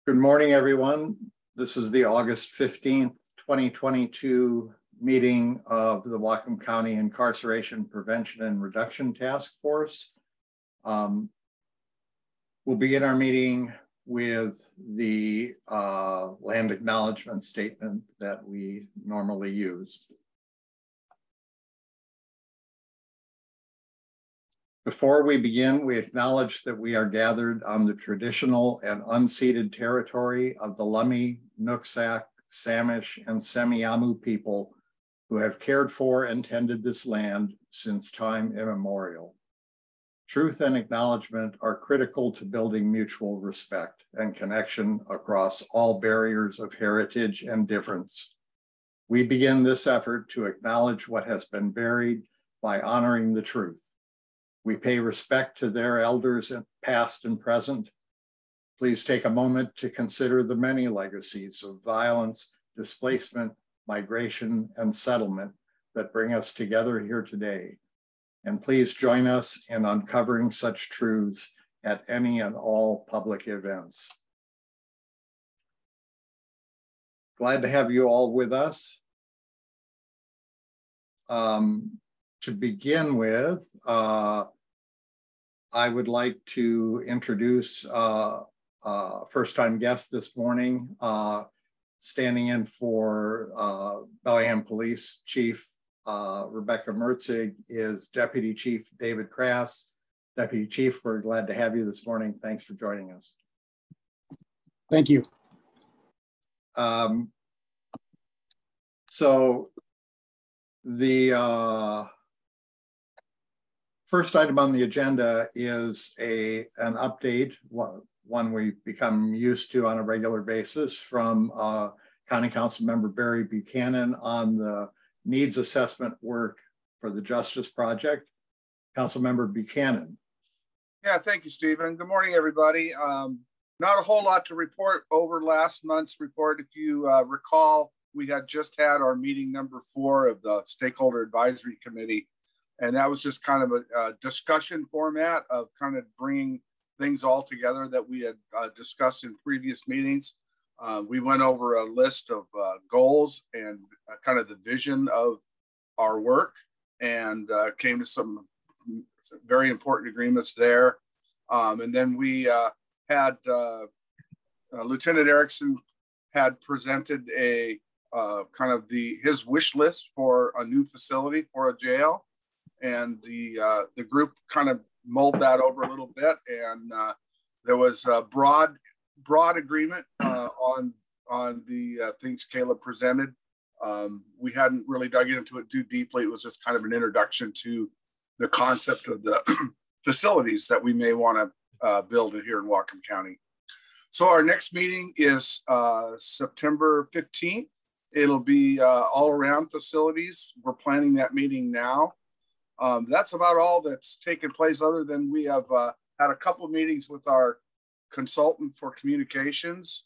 Good morning, everyone. This is the August 15th, 2022 meeting of the Whatcom County Incarceration Prevention and Reduction Task Force. We'll begin our meeting with the land acknowledgement statement that we normally use. Before we begin, we acknowledge that we are gathered on the traditional and unceded territory of the Lummi, Nooksack, Samish, and Semiahmoo people who have cared for and tended this land since time immemorial. Truth and acknowledgement are critical to building mutual respect and connection across all barriers of heritage and difference. We begin this effort to acknowledge what has been buried by honoring the truth. We pay respect to their elders, past and present. Please take a moment to consider the many legacies of violence, displacement, migration, and settlement that bring us together here today. And please join us in uncovering such truths at any and all public events. Glad to have you all with us. To begin with, I would like to introduce first-time guest this morning, standing in for Bellingham Police Chief Rebecca Mertzig is Deputy Chief David Krass. Deputy Chief, we're glad to have you this morning. Thanks for joining us. Thank you. So the first item on the agenda is an update, one we've become used to on a regular basis from County Council Member Barry Buchanan on the needs assessment work for the Justice Project. Council Member Buchanan. Yeah, thank you, Stephen. Good morning, everybody. Not a whole lot to report over last month's report. If you recall, we had just had our meeting number 4 of the Stakeholder Advisory Committee. And that was just kind of a discussion format of kind of bringing things all together that we had discussed in previous meetings. We went over a list of goals and kind of the vision of our work and came to some very important agreements there. And then we had Lieutenant Erickson had presented a kind of his wish list for a new facility for a jail. And the group kind of mulled that over a little bit, and there was a broad agreement on the things Caleb presented. We hadn't really dug into it too deeply. It was just kind of an introduction to the concept of the facilities that we may want to build here in Whatcom County. So our next meeting is September 15th. It'll be all around facilities. We're planning that meeting now. That's about all that's taken place, other than we have had a couple of meetings with our consultant for communications.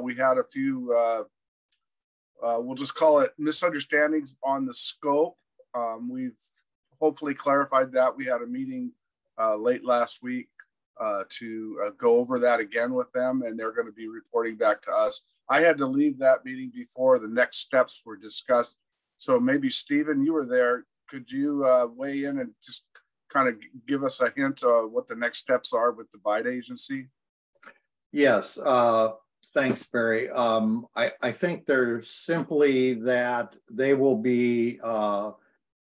We had a few, we'll just call it misunderstandings on the scope. We've hopefully clarified that. We had a meeting late last week to go over that again with them, and they're going to be reporting back to us. I had to leave that meeting before the next steps were discussed. So maybe, Stephen, you were there. Could you weigh in and just kind of give us a hint of what the next steps are with the BHGAT agency? Yes, thanks, Barry. I think they're simply that they will be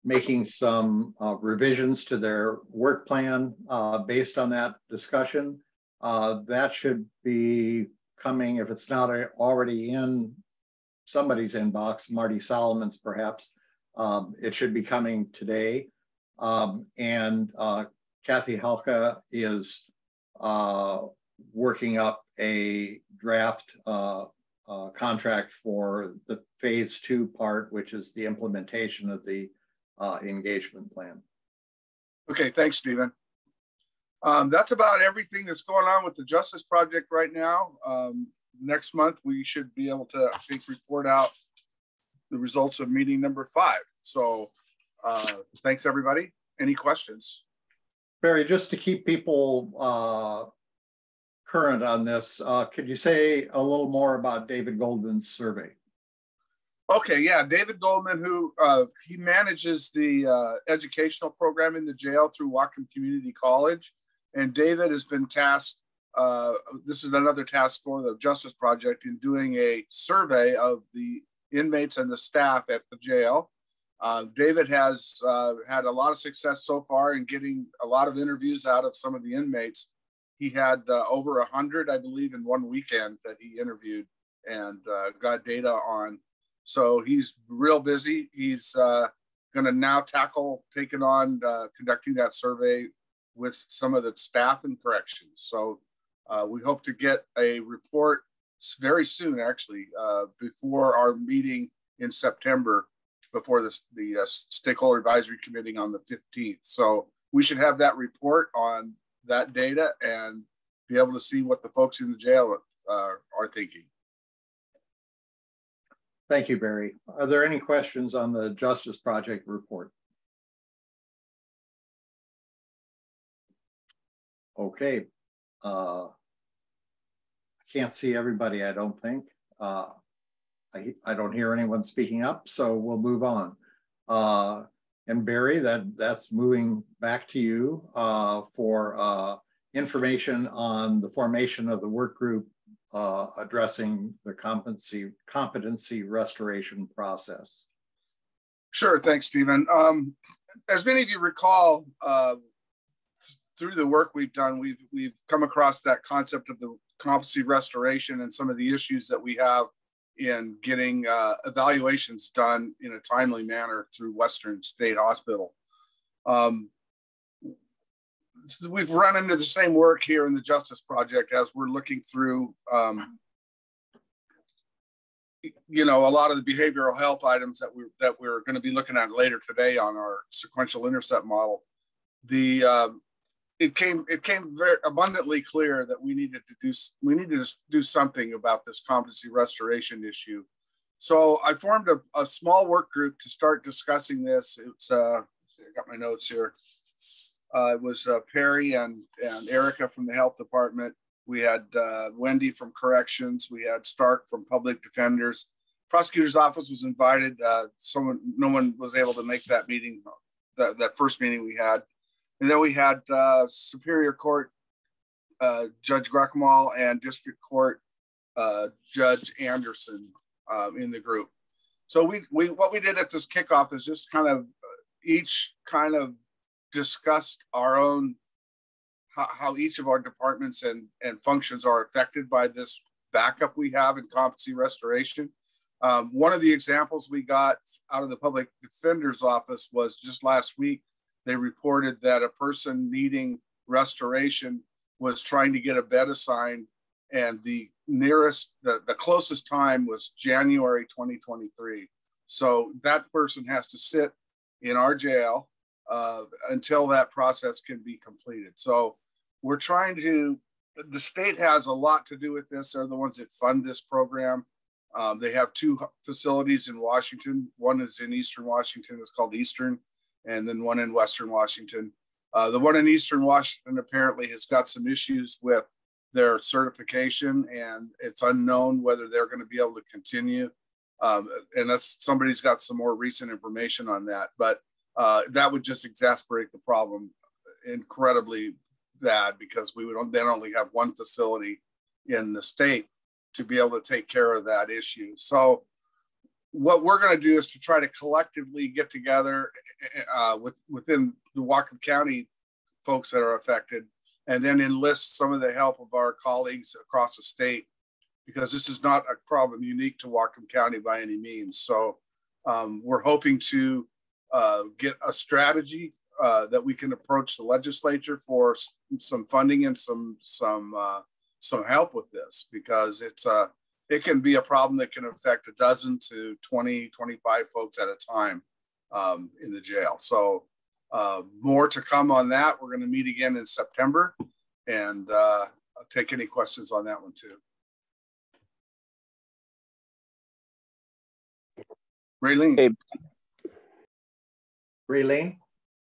making some revisions to their work plan based on that discussion. That should be coming, if it's not already in somebody's inbox, Marty Solomon's perhaps. It should be coming today. And Kathy Halka is working up a draft contract for the phase 2 part, which is the implementation of the engagement plan. Okay, thanks, Stephen. That's about everything that's going on with the Justice Project right now. Next month, we should be able to, I think, report out the results of meeting number 5. So thanks, everybody. Any questions? Barry, just to keep people current on this, could you say a little more about David Goldman's survey? Okay, yeah, David Goldman, who he manages the educational program in the jail through Whatcom Community College. And David has been tasked, this is another task for the Justice Project, in doing a survey of the inmates and the staff at the jail. David has had a lot of success so far in getting a lot of interviews out of some of the inmates. He had over 100, I believe, in one weekend that he interviewed and got data on. So he's real busy. He's going to now taking on conducting that survey with some of the staff in corrections. So we hope to get a report very soon, actually, before our meeting in September, before the Stakeholder Advisory Committee on the 15th. So we should have that report on that data and be able to see what the folks in the jail are thinking. Thank you, Barry. Are there any questions on the Justice Project report? Okay. I can't see everybody, I don't think. I don't hear anyone speaking up, so we'll move on. And Barry, that's moving back to you for information on the formation of the work group addressing the competency restoration process. Sure, thanks, Stephen. As many of you recall, through the work we've done, we've come across that concept of the competency restoration and some of the issues that we have in getting evaluations done in a timely manner through Western State Hospital. We've run into the same work here in the Justice Project as we're looking through, you know, a lot of the behavioral health items that we're going to be looking at later today on our sequential intercept model. It came very abundantly clear that we needed to do something about this competency restoration issue. So I formed a small work group to start discussing this. It's I got my notes here. It was Perry and Erica from the health department. We had Wendy from corrections. We had Stark from public defenders. Prosecutor's office was invited. No one was able to make that meeting, that first meeting we had. And then we had Superior Court Judge Guacamole and District Court Judge Anderson in the group. So what we did at this kickoff is just kind of each kind of discussed our own, how each of our departments and functions are affected by this backup we have in competency restoration. One of the examples we got out of the public defender's office was just last week. They reported that a person needing restoration was trying to get a bed assigned, and the closest time was January 2023. So that person has to sit in our jail until that process can be completed. So we're trying to, the state has a lot to do with this. They're the ones that fund this program. They have two facilities in Washington. One is in Eastern Washington, it's called Eastern, and then one in Western Washington. The one in Eastern Washington apparently has got some issues with their certification, and it's unknown whether they're going to be able to continue unless somebody's got some more recent information on that. But that would just exacerbate the problem incredibly bad, because we would then only have one facility in the state to be able to take care of that issue. So what we're going to do is to try to collectively get together within the Whatcom County folks that are affected, and then enlist some of the help of our colleagues across the state, because this is not a problem unique to Whatcom County by any means. So we're hoping to get a strategy that we can approach the legislature for some funding and some help with this, because it can be a problem that can affect 12 to 20, 25 folks at a time in the jail. So more to come on that. We're going to meet again in September, and I'll take any questions on that one too. Raylene. Raylene?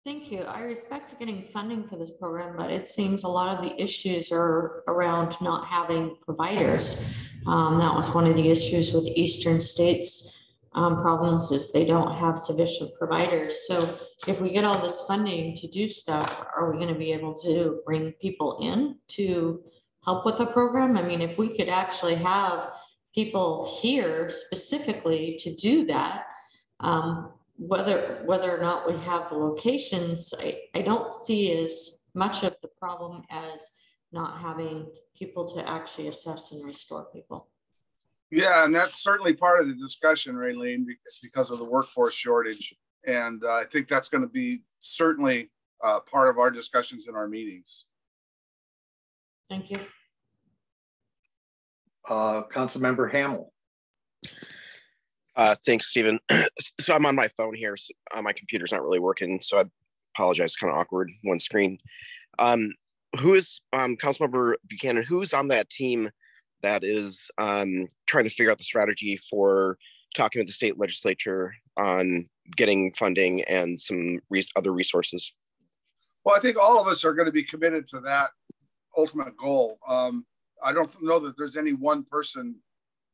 Thank you. I respect getting funding for this program, but it seems a lot of the issues are around not having providers. That was one of the issues with Eastern states. Problems is they don't have sufficient providers. So if we get all this funding to do stuff, are we going to be able to bring people in to help with the program? I mean, if we could actually have people here specifically to do that, whether or not we have the locations, I don't see as much of the problem as not having people to actually assess and restore people. Yeah, and that's certainly part of the discussion, Raylene, because of the workforce shortage. And I think that's going to be certainly part of our discussions in our meetings. Thank you. Councilmember Hamel. Thanks, Stephen. So I'm on my phone here. So, my computer's not really working, so I apologize. Kind of awkward one screen. Who is Councilmember Buchanan? Who's on that team that is trying to figure out the strategy for talking with the state legislature on getting funding and some other resources? Well, I think all of us are going to be committed to that ultimate goal. I don't know that there's any one person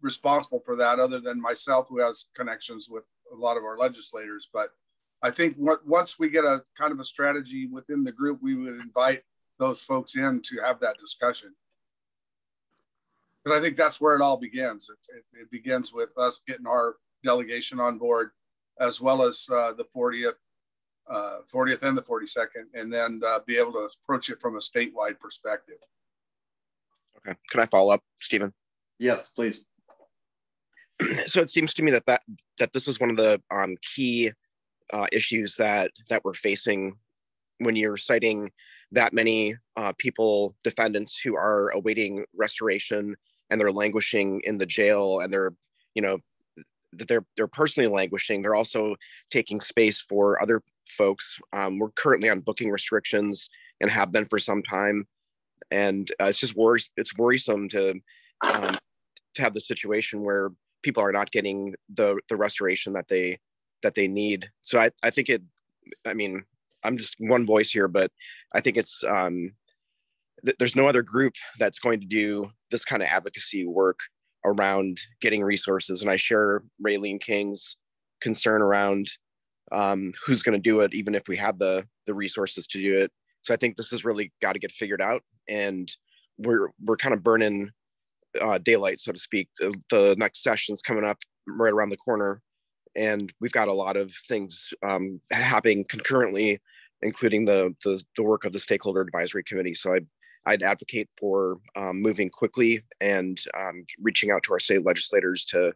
responsible for that other than myself, who has connections with a lot of our legislators. But I think once we get a kind of a strategy within the group, we would invite those folks in to have that discussion. Because I think that's where it all begins. It begins with us getting our delegation on board, as well as the 40th and the 42nd, and then be able to approach it from a statewide perspective. Okay, can I follow up, Stephen? Yes, please. So it seems to me that this is one of the key issues that we're facing when you're citing that many people, defendants who are awaiting restoration, and they're languishing in the jail, and they're personally languishing. They're also taking space for other folks. We're currently on booking restrictions and have been for some time, and it's worrisome to have the situation where people are not getting the restoration that they need. So I think I'm just one voice here, but I think it's there's no other group that's going to do this kind of advocacy work around getting resources. And I share Raylene King's concern around who's going to do it, even if we have the resources to do it. So I think this has really got to get figured out, and we're kind of burning daylight, so to speak. The next session's coming up right around the corner, and we've got a lot of things happening concurrently, including the work of the Stakeholder Advisory Committee. So I'd advocate for moving quickly and reaching out to our state legislators, to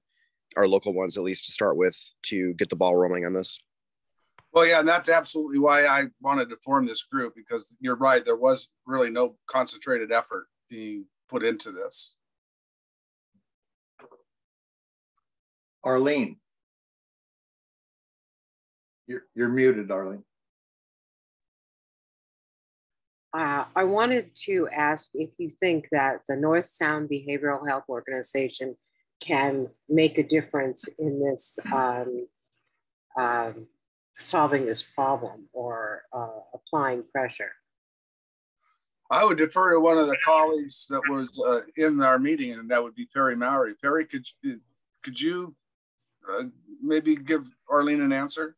our local ones at least to start with, to get the ball rolling on this. Well, yeah, and that's absolutely why I wanted to form this group, because you're right, there was really no concentrated effort being put into this. Arlene. You're muted, Arlene. I wanted to ask if you think that the North Sound Behavioral Health Organization can make a difference in this solving this problem, or applying pressure. I would defer to one of the colleagues that was in our meeting, and that would be Perry Mowry. Perry, could you maybe give Arlene an answer?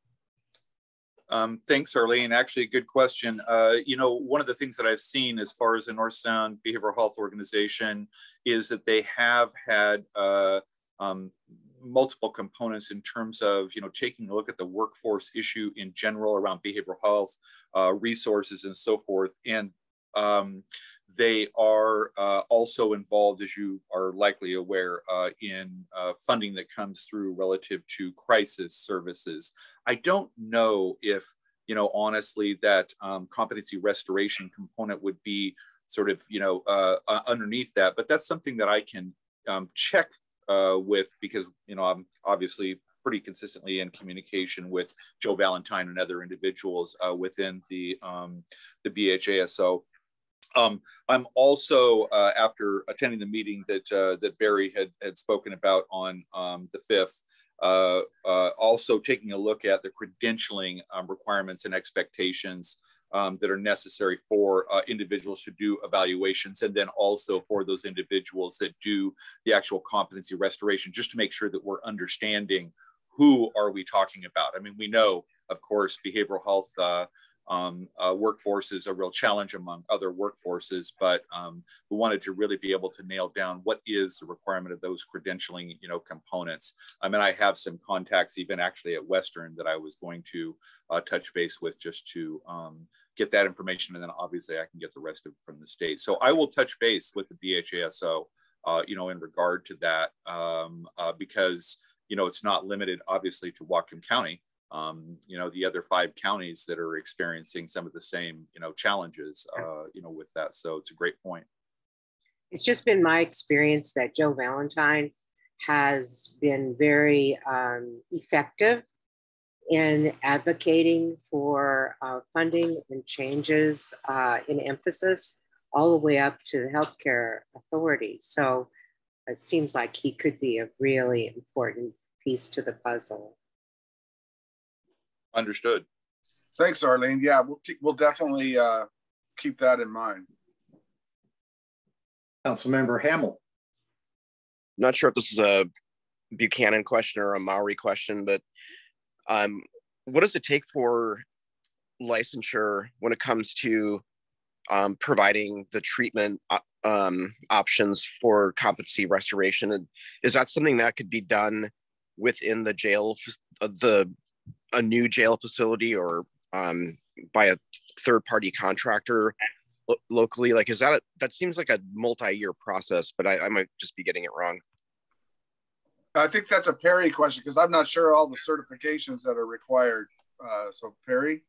Thanks, Arlene. Actually, a good question. One of the things that I've seen as far as the North Sound Behavioral Health Organization is that they have had multiple components in terms of, taking a look at the workforce issue in general around behavioral health, resources and so forth. And they are also involved, as you are likely aware, in funding that comes through relative to crisis services. I don't know if, honestly, that competency restoration component would be sort of, underneath that, but that's something that I can check with, because, I'm obviously pretty consistently in communication with Joe Valentine and other individuals within the BHASO. I'm also, after attending the meeting that Barry had spoken about on the 5th, Also taking a look at the credentialing requirements and expectations that are necessary for individuals to do evaluations, and then also for those individuals that do the actual competency restoration, just to make sure that we're understanding who are we talking about. I mean, we know, of course, behavioral health workforce is a real challenge among other workforces, but we wanted to really be able to nail down what is the requirement of those credentialing, components. I mean, I have some contacts even actually at Western that I was going to touch base with just to get that information, and then obviously I can get the rest of it from the state. So I will touch base with the BHASO, in regard to that, because it's not limited obviously to Whatcom County. The other 5 counties that are experiencing some of the same, challenges, with that. So it's a great point. It's just been my experience that Joe Valentine has been very effective in advocating for funding and changes in emphasis all the way up to the healthcare authority. So it seems like he could be a really important piece to the puzzle. Understood. Thanks, Arlene. Yeah, we'll definitely keep that in mind. Councilmember Hamel. Not sure if this is a Buchanan question or a Maori question, but what does it take for licensure when it comes to providing the treatment options for competency restoration? And is that something that could be done within the jail, a new jail facility, or by a third-party contractor locally? Like, that seems like a multi-year process, but I might just be getting it wrong. I think that's a Perry question, because I'm not sure all the certifications that are required. So Perry?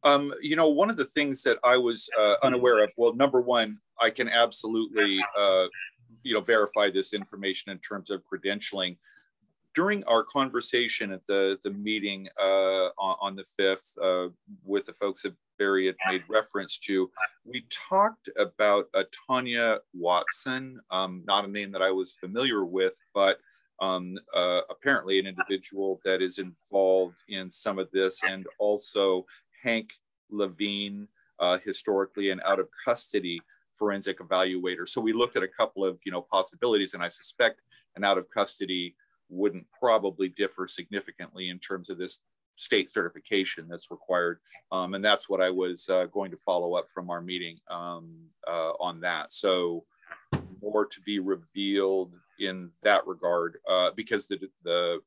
One of the things that I was unaware of, well, number one, I can absolutely, verify this information in terms of credentialing. During our conversation at the meeting on the 5th with the folks that Barry had made reference to, we talked about Tanya Watson, not a name that I was familiar with, but apparently an individual that is involved in some of this, and also Hank Levine, historically an out of custody forensic evaluator. So we looked at a couple of possibilities, and I suspect an out of custody wouldn't probably differ significantly in terms of this state certification that's required. And that's what I was going to follow up from our meeting on that. So more to be revealed in that regard, because the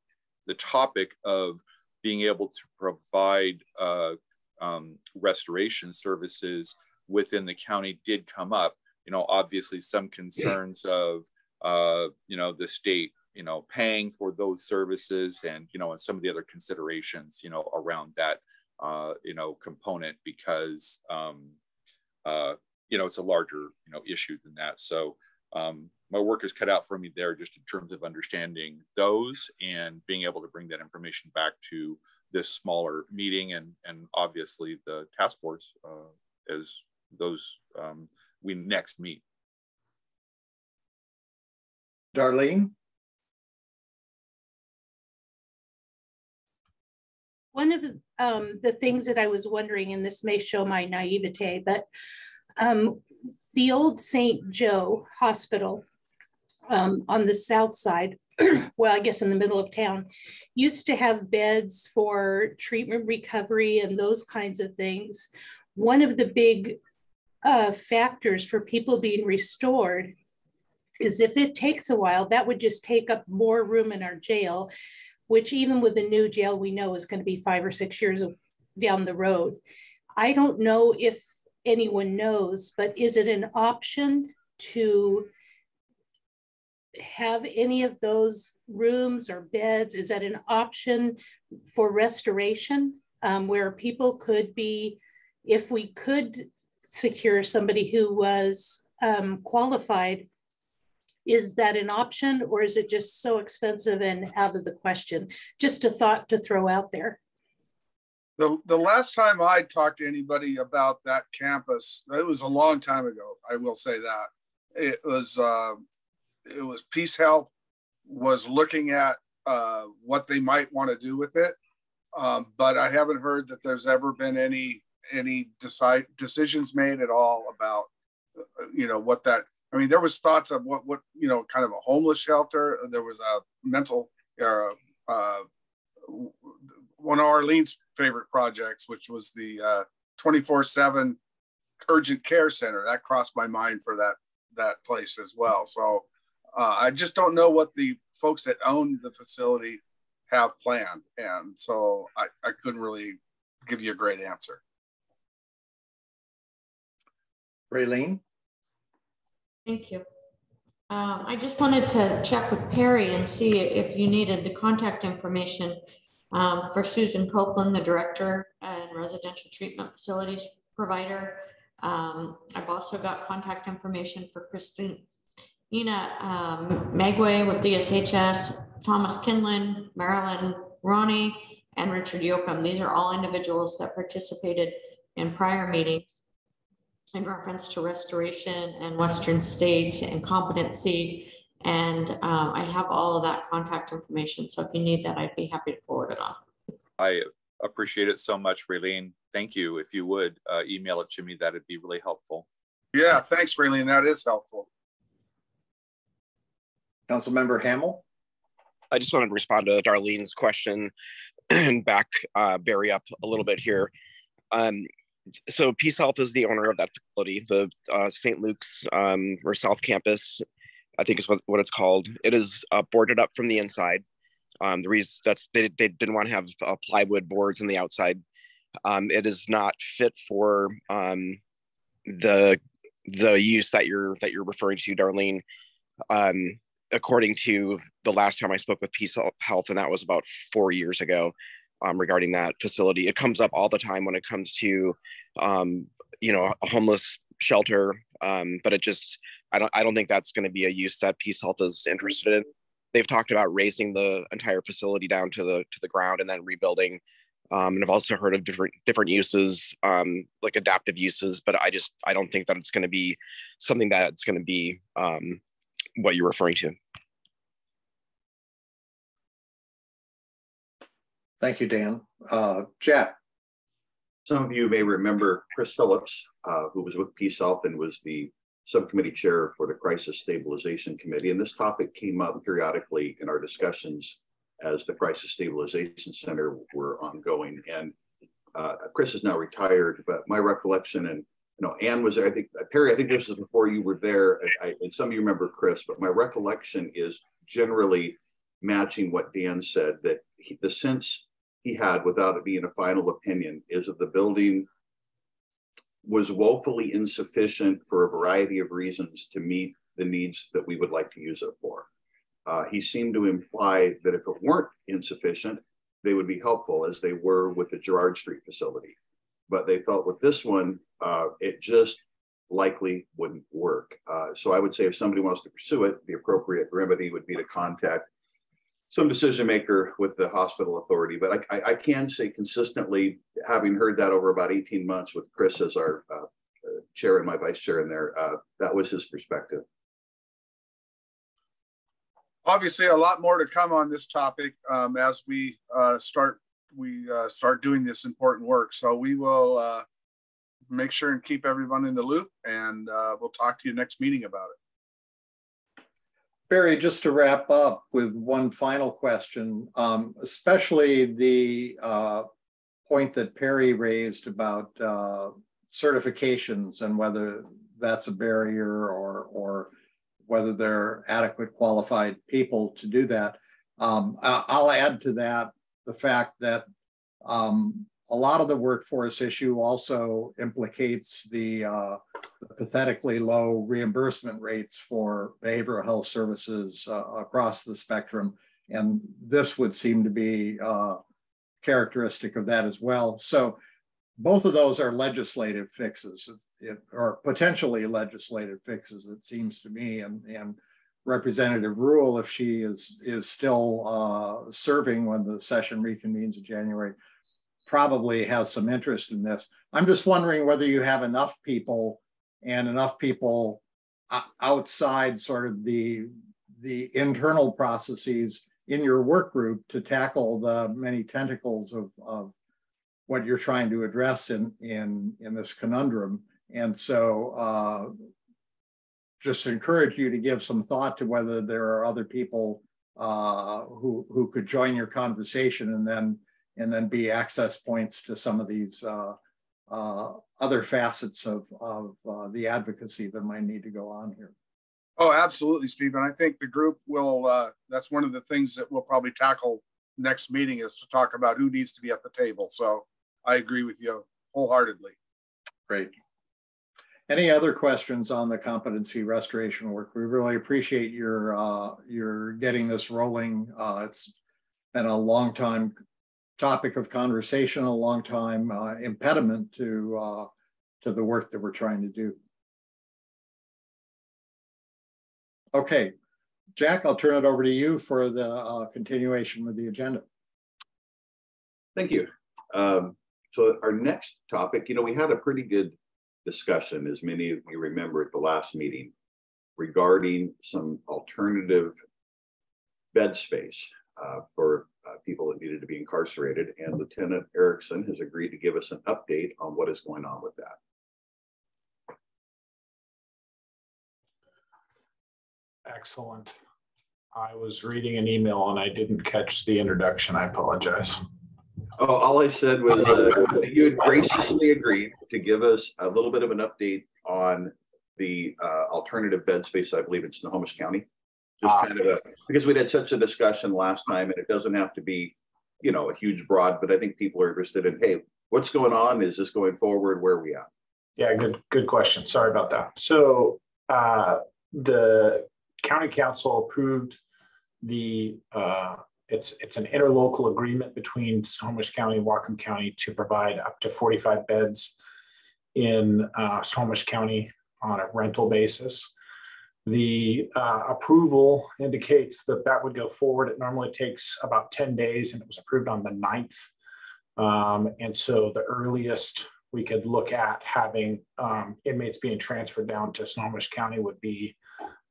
topic of being able to provide restoration services within the county did come up. Obviously some concerns of the state paying for those services, and and some of the other considerations around that component, because it's a larger issue than that. So my work is cut out for me there, just in terms of understanding those and being able to bring that information back to this smaller meeting, and obviously the task force as those we next meet. Darlene? One of the things that I was wondering, and this may show my naivete, but the old St. Joe Hospital on the south side, well, I guess in the middle of town, used to have beds for treatment recovery and those kinds of things. One of the big factors for people being restored is if it takes a while, that would just take up more room in our jail, which even with the new jail, we know is going to be 5 or 6 years down the road. I don't know if anyone knows, but is it an option to have any of those rooms or beds? Is that an option for restoration, where people could be, if we could secure somebody who was qualified, is that an option, or is it just so expensive and out of the question? Just a thought to throw out there. The last time I talked to anybody about that campus, it was a long time ago, I will say that. It was Peace Health was looking at what they might want to do with it. But I haven't heard that there's ever been any decisions made at all about, what that, I mean, there was thoughts of what, kind of a homeless shelter. There was a mental, one of Arlene's favorite projects, which was the 24/7 urgent care center. That crossed my mind for that place as well. So I just don't know what the folks that own the facility have planned. And so I couldn't really give you a great answer. Raylene? Thank you. I just wanted to check with Perry and see if you needed the contact information for Susan Copeland, the Director and Residential Treatment Facilities Provider. I've also got contact information for Christina Magway with DSHS, Thomas Kinlan, Marilyn Ronnie, and Richard Yoakum. These are all individuals that participated in prior meetings in reference to restoration and Western States and competency. And I have all of that contact information. So if you need that, I'd be happy to forward it on. I appreciate it so much, Raylene. Thank you. If you would email it to me, that'd be really helpful. Yeah, thanks, Raylene. That is helpful. Councilmember Hamel? I just wanted to respond to Darlene's question and back Barry up a little bit here. So Peace Health is the owner of that facility, the St. Luke's or South Campus, I think is what it's called. It is boarded up from the inside. The reason they didn't want to have plywood boards on the outside. It is not fit for the use that you're referring to, Darlene. According to the last time I spoke with Peace Health, and that was about 4 years ago, regarding that facility. It comes up all the time when it comes to, a homeless shelter, but I don't think that's going to be a use that Peace Health is interested in. They've talked about raising the entire facility down to the ground and then rebuilding. And I've also heard of different uses, like adaptive uses, but I don't think that it's going to be something that's going to be what you're referring to. Thank you, Dan. Jack. Some of you may remember Chris Phillips, who was with Peace Health and was the subcommittee chair for the Crisis Stabilization Committee. And this topic came up periodically in our discussions as the Crisis Stabilization Center were ongoing. And Chris is now retired, but my recollection, and Ann was there, I think, Perry, I think this was before you were there, and some of you remember Chris, but my recollection is generally matching what Dan said, that the sense he had, without it being a final opinion, is that the building was woefully insufficient for a variety of reasons to meet the needs that we would like to use it for. He seemed to imply that if it weren't insufficient, they would be helpful, as they were with the Girard Street facility. But they felt with this one, it just likely wouldn't work. So I would say if somebody wants to pursue it, the appropriate remedy would be to contact some decision maker with the hospital authority. But I can say consistently, having heard that over about 18 months with Chris as our chair and my vice chair in there, that was his perspective. Obviously, a lot more to come on this topic as we start doing this important work. So we will make sure and keep everyone in the loop, and we'll talk to you next meeting about it. Barry, just to wrap up with one final question, especially the point that Perry raised about certifications and whether that's a barrier or whether they're adequate qualified people to do that. I'll add to that the fact that a lot of the workforce issue also implicates the pathetically low reimbursement rates for behavioral health services across the spectrum. And this would seem to be characteristic of that as well. So both of those are legislative fixes, or potentially legislative fixes, it seems to me. And Representative Rule, if she is still serving when the session reconvenes in January, probably has some interest in this. I'm just wondering whether you have enough people outside sort of the internal processes in your work group to tackle the many tentacles of what you're trying to address in this conundrum. And so just encourage you to give some thought to whether there are other people who could join your conversation and then be access points to some of these other facets of the advocacy that might need to go on here. Oh, absolutely, Stephen. I think the group will, that's one of the things that we'll probably tackle next meeting, is to talk about who needs to be at the table. So I agree with you wholeheartedly. Great. Any other questions on the competency restoration work? We really appreciate your getting this rolling. It's been a long time topic of conversation, a long time impediment to the work that we're trying to do. Okay, Jack, I'll turn it over to you for the continuation with the agenda. Thank you. So our next topic, we had a pretty good discussion, as many of you remember at the last meeting, regarding some alternative bed space for people that needed to be incarcerated. And Lieutenant Erickson has agreed to give us an update on what is going on with that. Excellent. I was reading an email and I didn't catch the introduction. I apologize. Oh, all I said was you had graciously agreed to give us a little bit of an update on the alternative bed space, I believe, in Snohomish County. Just kind of because we had such a discussion last time, and it doesn't have to be, a huge broad, but I think people are interested in, hey, what's going on? Is this going forward? Where are we at? Yeah, good question. Sorry about that. So the county council approved the it's an interlocal agreement between Snohomish County and Whatcom County to provide up to 45 beds in Snohomish County on a rental basis. The approval indicates that would go forward. It normally takes about 10 days, and it was approved on the 9th. And so the earliest we could look at having inmates being transferred down to Snohomish County would be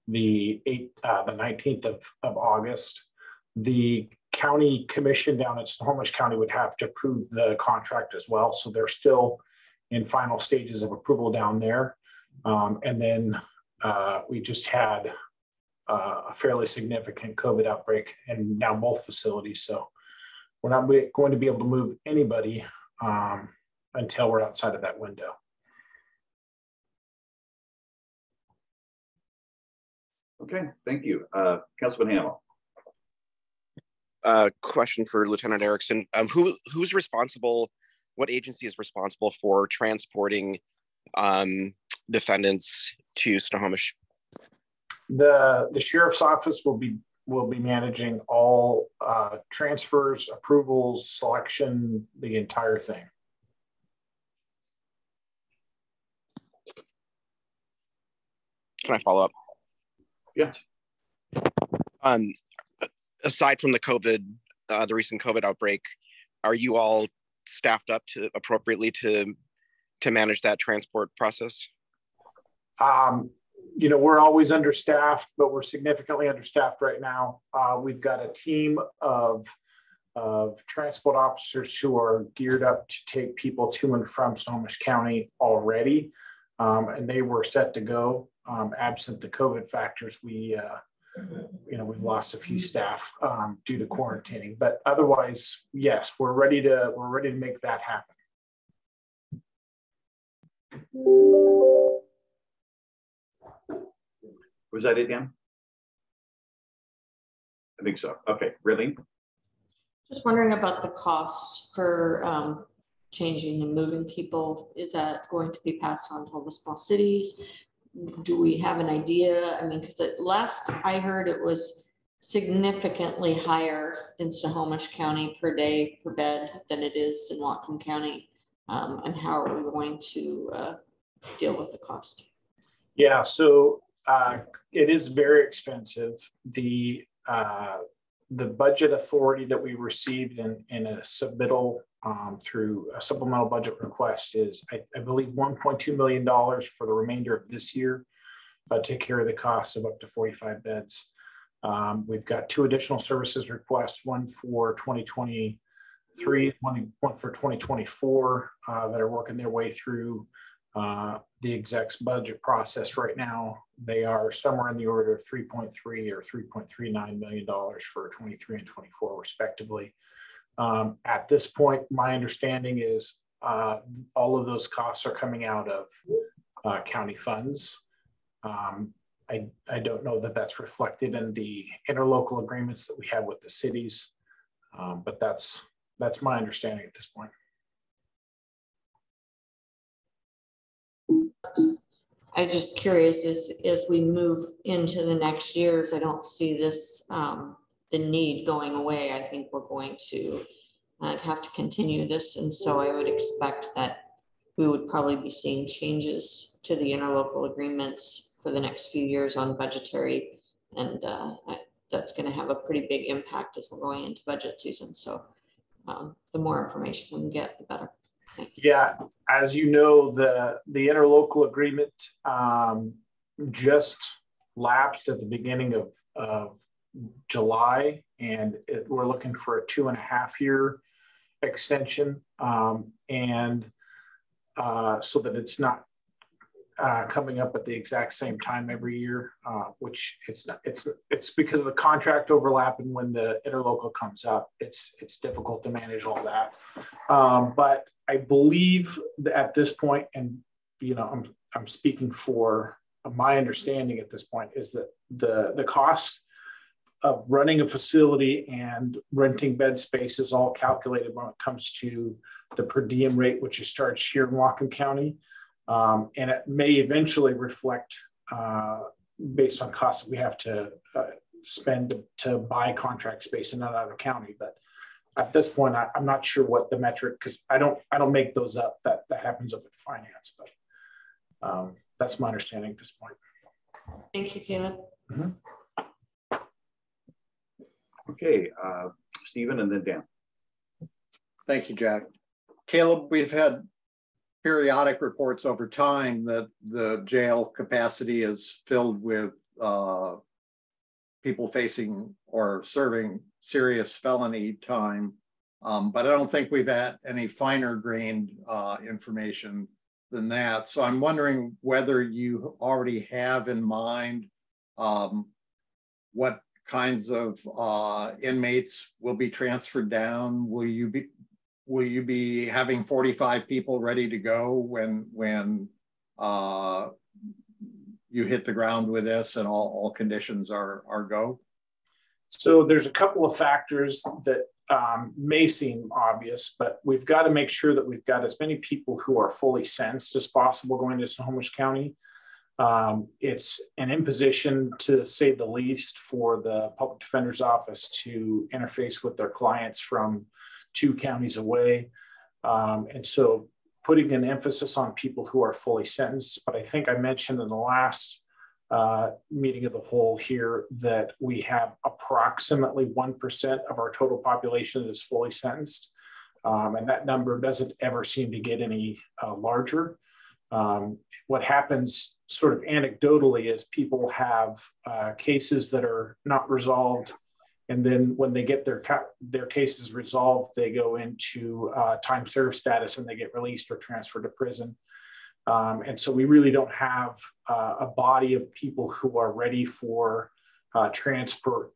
the 19th of August. The county commission down at Snohomish County would have to approve the contract as well. So they're still in final stages of approval down there. And then we just had a fairly significant COVID outbreak in now both facilities. So we're not going to be able to move anybody until we're outside of that window. Okay, thank you. Councilman Hamel. Question for Lieutenant Erickson. Who's responsible? What agency is responsible for transporting defendants to Snohomish? The sheriff's office will be managing all transfers, approvals, selection, the entire thing. Can I follow up? Yes. Aside from the recent COVID outbreak, are you all staffed up appropriately to manage that transport process? We're always understaffed, but we're significantly understaffed right now. We've got a team of transport officers who are geared up to take people to and from Snohomish County already, and they were set to go. Absent the COVID factors, we've lost a few staff due to quarantining, but otherwise, yes, we're ready to make that happen. Was that it, Dan? I think so. Okay, really? Just wondering about the costs for changing and moving people. Is that going to be passed on to all the small cities? Do we have an idea? I mean, because last I heard it was significantly higher in Snohomish County per day per bed than it is in Whatcom County. And how are we going to deal with the cost? Yeah, so it is very expensive. The budget authority that we received in a submittal through a supplemental budget request is, I believe, $1.2 million for the remainder of this year, take care of the cost of up to 45 beds. We've got 2 additional services requests, one for 2023, one for 2024 that are working their way through the exec's budget process right now. They are somewhere in the order of $3.3 or $3.39 million for 23 and 24 respectively. At this point, my understanding is all of those costs are coming out of county funds. I don't know that that's reflected in the interlocal agreements that we have with the cities, but that's my understanding at this point. I'm just curious, as we move into the next years, I don't see this, the need going away. I think we're going to have to continue this. And so I would expect that we would probably be seeing changes to the interlocal agreements for the next few years on budgetary. And that's going to have a pretty big impact as we're going into budget season. So the more information we can get, the better. Thanks. Yeah, as you know, the interlocal agreement just lapsed at the beginning of July, and we're looking for a 2.5-year extension, and so that it's not coming up at the exact same time every year, which it's because of the contract overlap, and when the interlocal comes up, it's difficult to manage all that. But I believe that at this point, and I'm speaking for my understanding at this point, is that the cost of running a facility and renting bed space is all calculated when it comes to the per diem rate, which is charged here in Whatcom County. And it may eventually reflect based on costs that we have to spend to buy contract space in another county. But at this point, I'm not sure what the metric, because I don't make those up. That happens up at finance, but that's my understanding at this point. Thank you, Caleb. Mm-hmm. Okay, Stephen, and then Dan. Thank you, Jack. Caleb, we've had periodic reports over time that the jail capacity is filled with people facing or serving serious felony time, but I don't think we've had any finer grained information than that. So I'm wondering whether you already have in mind what kinds of inmates will be transferred down. Will you be having 45 people ready to go when you hit the ground with this and all conditions are go? So there's a couple of factors that may seem obvious, but we've got to make sure that we've got as many people who are fully sentenced as possible going to Snohomish County. It's an imposition, to say the least, for the public defender's office to interface with their clients from 2 counties away. And so putting an emphasis on people who are fully sentenced. But I think I mentioned in the last meeting of the whole here that we have approximately 1% of our total population that is fully sentenced. And that number doesn't ever seem to get any larger. What happens sort of anecdotally is people have cases that are not resolved, and then when they get their cases resolved, they go into time served status and they get released or transferred to prison. And so we really don't have a body of people who are ready for transport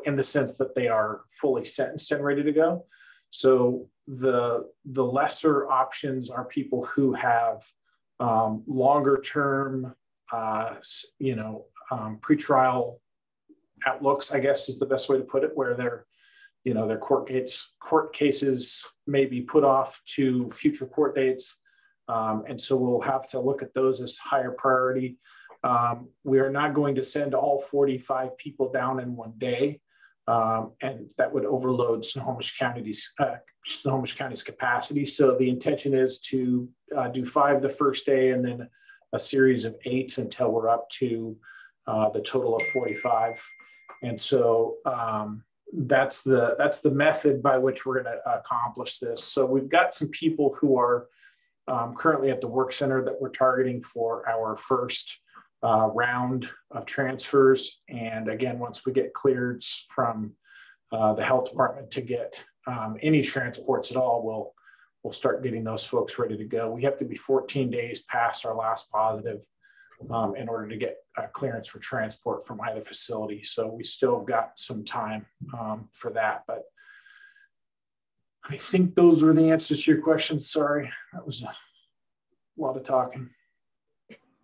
in the sense that they are fully sentenced and ready to go. So the lesser options are people who have longer term, pretrial outlooks, I guess is the best way to put it, where their court cases may be put off to future court dates. And so we'll have to look at those as higher priority. We are not going to send all 45 people down in one day, and that would overload Snohomish County's capacity. So the intention is to do 5 the first day, and then a series of 8s until we're up to the total of 45. And so that's the method by which we're going to accomplish this. So we've got some people who are currently at the work center that we're targeting for our first round of transfers. And again, once we get clearance from the health department to get any transports at all, we'll start getting those folks ready to go. We have to be 14 days past our last positive in order to get clearance for transport from either facility. So we still have got some time for that. But I think those were the answers to your questions. Sorry, that was a lot of talking.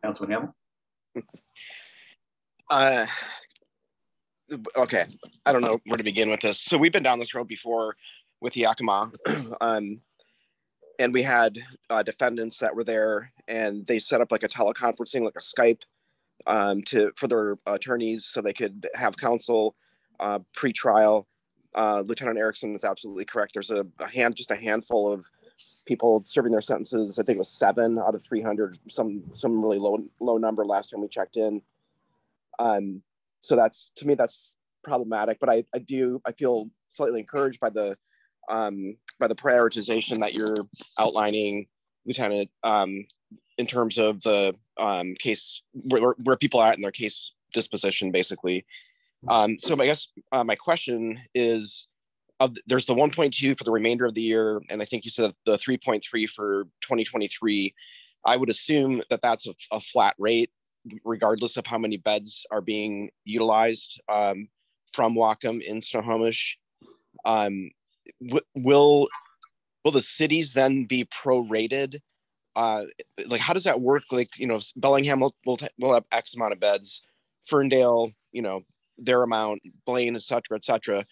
Councilman Hamel? Okay, I don't know where to begin with this. So we've been down this road before with Yakima, and we had defendants that were there, and they set up like a teleconferencing, like a Skype, for their attorneys so they could have counsel pre-trial. Lieutenant Erickson is absolutely correct. There's just a handful of people serving their sentences. I think it was 7 out of 300, some really low number last time we checked in. So to me that's problematic. But I feel slightly encouraged by the prioritization that you're outlining, Lieutenant, in terms of the case where people are at in their case disposition, basically. So I guess my question is, there's the 1.2 for the remainder of the year, and I think you said the 3.3 for 2023. I would assume that that's a flat rate, regardless of how many beds are being utilized from Whatcom in Snohomish. Will the cities then be prorated? Like, how does that work? Like, Bellingham will have X amount of beds, Ferndale, their amount, Blaine, et cetera, et cetera.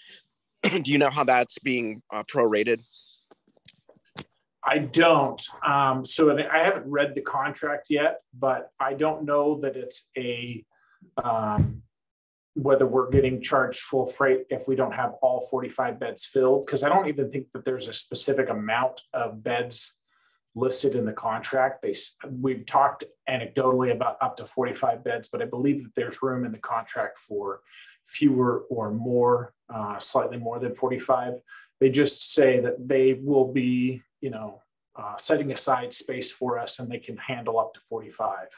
Do you know how that's being prorated? I don't. So I haven't read the contract yet, but I don't know that it's whether we're getting charged full freight if we don't have all 45 beds filled, because I don't even think that there's a specific amount of beds listed in the contract. We've talked anecdotally about up to 45 beds, but I believe that there's room in the contract for fewer or more, slightly more than 45. They just say that they will be, setting aside space for us and they can handle up to 45.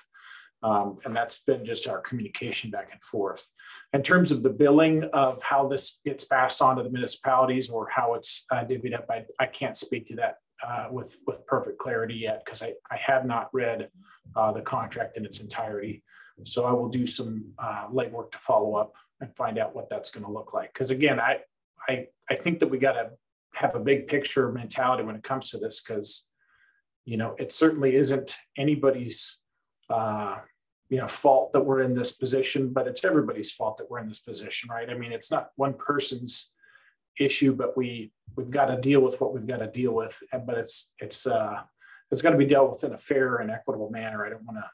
And that's been just our communication back and forth. In terms of the billing of how this gets passed on to the municipalities or how it's divvied up, I can't speak to that with perfect clarity yet, because I have not read the contract in its entirety. So I will do some legwork to follow up and find out what that's going to look like. Because again, I think that we got to have a big picture mentality when it comes to this, because it certainly isn't anybody's fault that we're in this position, but it's everybody's fault that we're in this position, right? I mean, it's not one person's issue, but we've got to deal with what we've got to deal with. But it's got to be dealt with in a fair and equitable manner. I don't want to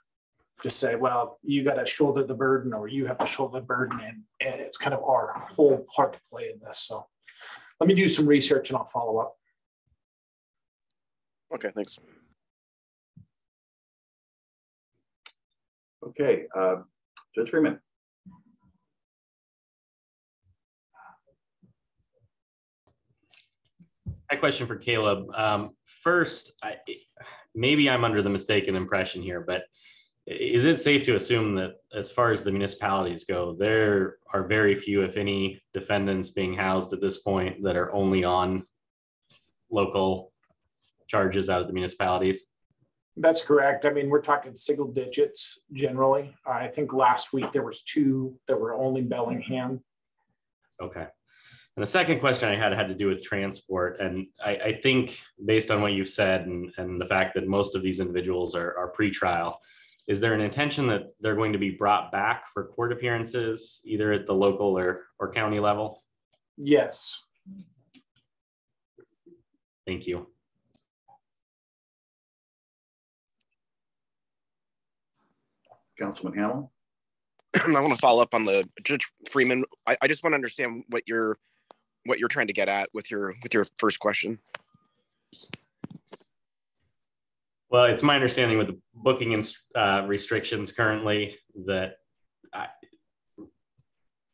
just say, well, you got to shoulder the burden or you have to shoulder the burden, and it's kind of our whole part to play in this. So let me do some research and I'll follow up. Okay, thanks. Okay, Judge Freeman. My question for Caleb. First, maybe I'm under the mistaken impression here, but is it safe to assume that as far as the municipalities go, there are very few, if any, defendants being housed at this point that are only on local charges out of the municipalities? That's correct. I mean, we're talking single digits generally. I think last week there was 2 that were only Bellingham. Okay. And the second question I had to do with transport. And I think based on what you've said and the fact that most of these individuals are pre-trial, is there an intention that they're going to be brought back for court appearances, either at the local or county level? Yes. Thank you. Councilman Hamel. I want to follow up on the Judge Freeman. I just want to understand what you're trying to get at with your first question. Well, it's my understanding with the booking restrictions currently that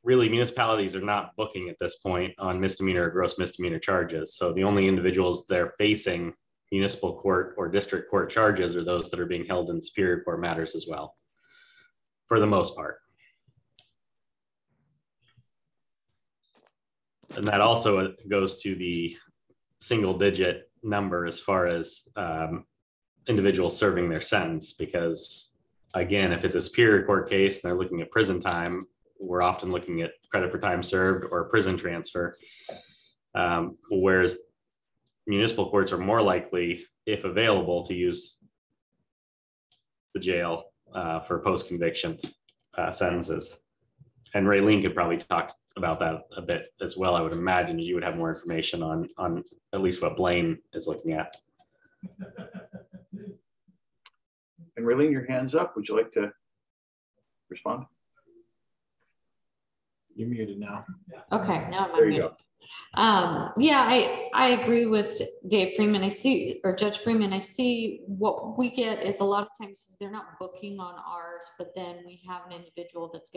really municipalities are not booking at this point on misdemeanor or gross misdemeanor charges. So the only individuals they're facing municipal court or district court charges are those that are being held in superior court matters as well. for the most part. And that also goes to the single digit number as far as individuals serving their sentence, because again, if it's a superior court case and they're looking at prison time, we're often looking at credit for time served or prison transfer. Whereas municipal courts are more likely, if available, to use the jail for post-conviction sentences. And Raylene could probably talk about that a bit as well. I would imagine you would have more information on at least what Blaine is looking at. And Raylene, your hand's up. Would you like to respond? You're muted now. Okay, now I'm There you muted. go. Yeah, I agree with Dave Freeman. I see, or Judge Freeman, I see what we get is a lot of times they're not booking on ours, but then we have an individual that's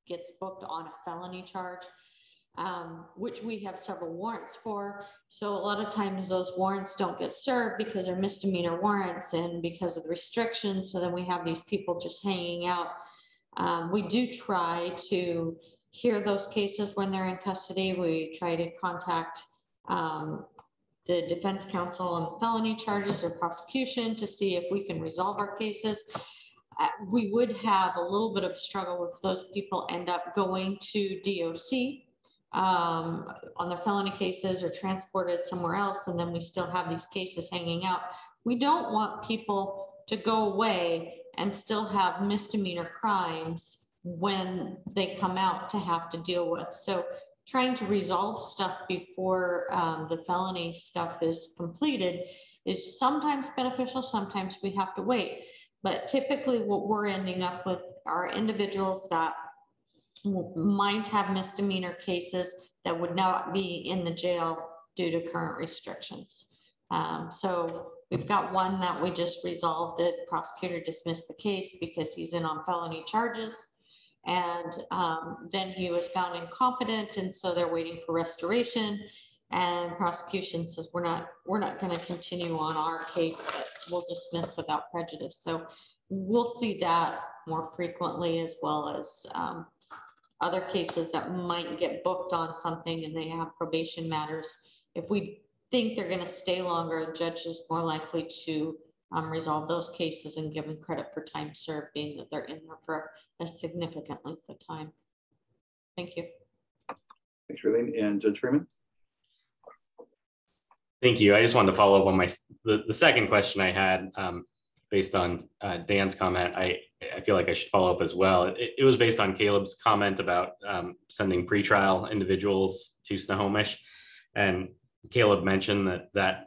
gets booked on a felony charge, which we have several warrants for. So a lot of times those warrants don't get served because they're misdemeanor warrants and because of the restrictions. So then we have these people just hanging out. We do try to hear those cases when they're in custody. We try to contact the defense counsel on felony charges or prosecution to see if we can resolve our cases. We would have a little bit of struggle if those people end up going to DOC on their felony cases or transported somewhere else, and then we still have these cases hanging out. We don't want people to go away and still have misdemeanor crimes when they come out to have to deal with. So trying to resolve stuff before the felony stuff is completed is sometimes beneficial, sometimes we have to wait. But typically what we're ending up with are individuals that might have misdemeanor cases that would not be in the jail due to current restrictions. So we've got one that we just resolved. The prosecutor dismissed the case because he's in on felony charges. And then he was found incompetent, and so they're waiting for restoration. And prosecution says we're not going to continue on our case, but we'll dismiss without prejudice. So we'll see that more frequently, as well as other cases that might get booked on something and they have probation matters. If we think they're going to stay longer, the judge is more likely to resolve those cases and give them credit for time served, being that they're in there for a significant length of time. Thank you. Thanks, Raylene. And Judge Freeman? Thank you. I just wanted to follow up on the second question I had based on Dan's comment. I feel like I should follow up as well. It was based on Caleb's comment about sending pretrial individuals to Snohomish. And Caleb mentioned that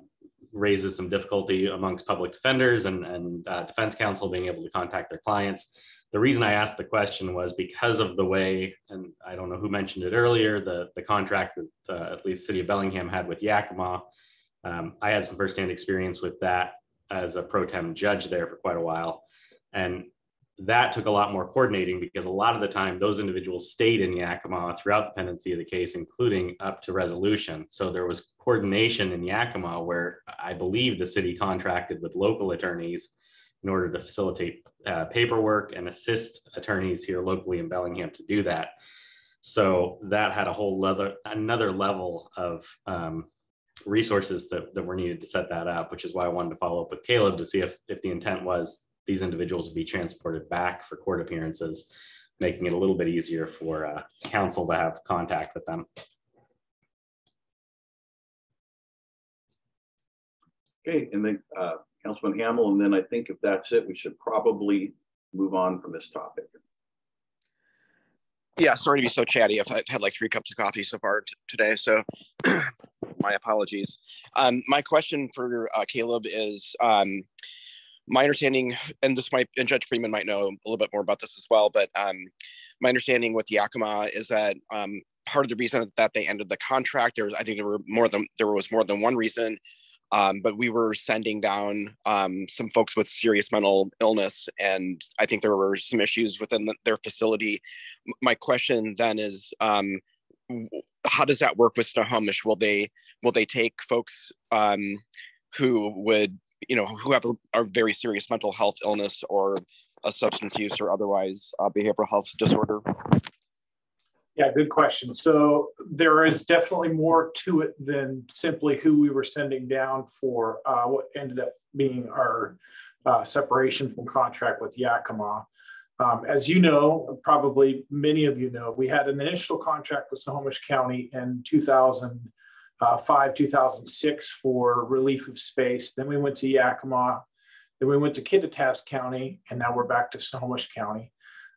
raises some difficulty amongst public defenders and defense counsel being able to contact their clients. The reason I asked the question was because of the way, and I don't know who mentioned it earlier, the contract that at least City of Bellingham had with Yakima. I had some firsthand experience with that as a pro tem judge there for quite a while. And that took a lot more coordinating because a lot of the time those individuals stayed in Yakima throughout the pendency of the case, including up to resolution. So there was coordination in Yakima where I believe the city contracted with local attorneys in order to facilitate paperwork and assist attorneys here locally in Bellingham to do that. So that had a whole another level of resources that were needed to set that up, which is why I wanted to follow up with Caleb to see if the intent was these individuals would be transported back for court appearances, making it a little bit easier for counsel to have contact with them. Okay, and then Councilman Hamel, and then I think if that's it, we should probably move on from this topic. Yeah, sorry to be so chatty. I've had like 3 cups of coffee so far today, so my apologies. My question for Caleb is, my understanding, and Judge Freeman might know a little bit more about this as well, but my understanding with Yakima is that part of the reason that they ended the contract, I think there was more than one reason, but we were sending down some folks with serious mental illness, and I think there were some issues within their facility. My question then is, how does that work with Snohomish? Will they take folks who would, who have a very serious mental health illness or a substance use or otherwise behavioral health disorder? Yeah, good question. So there is definitely more to it than simply who we were sending down for what ended up being our separation from contract with Yakima. As you know, probably many of you know, we had an initial contract with Snohomish County in 2005, 2006 for relief of space. Then we went to Yakima, then we went to Kittitas County, and now we're back to Snohomish County.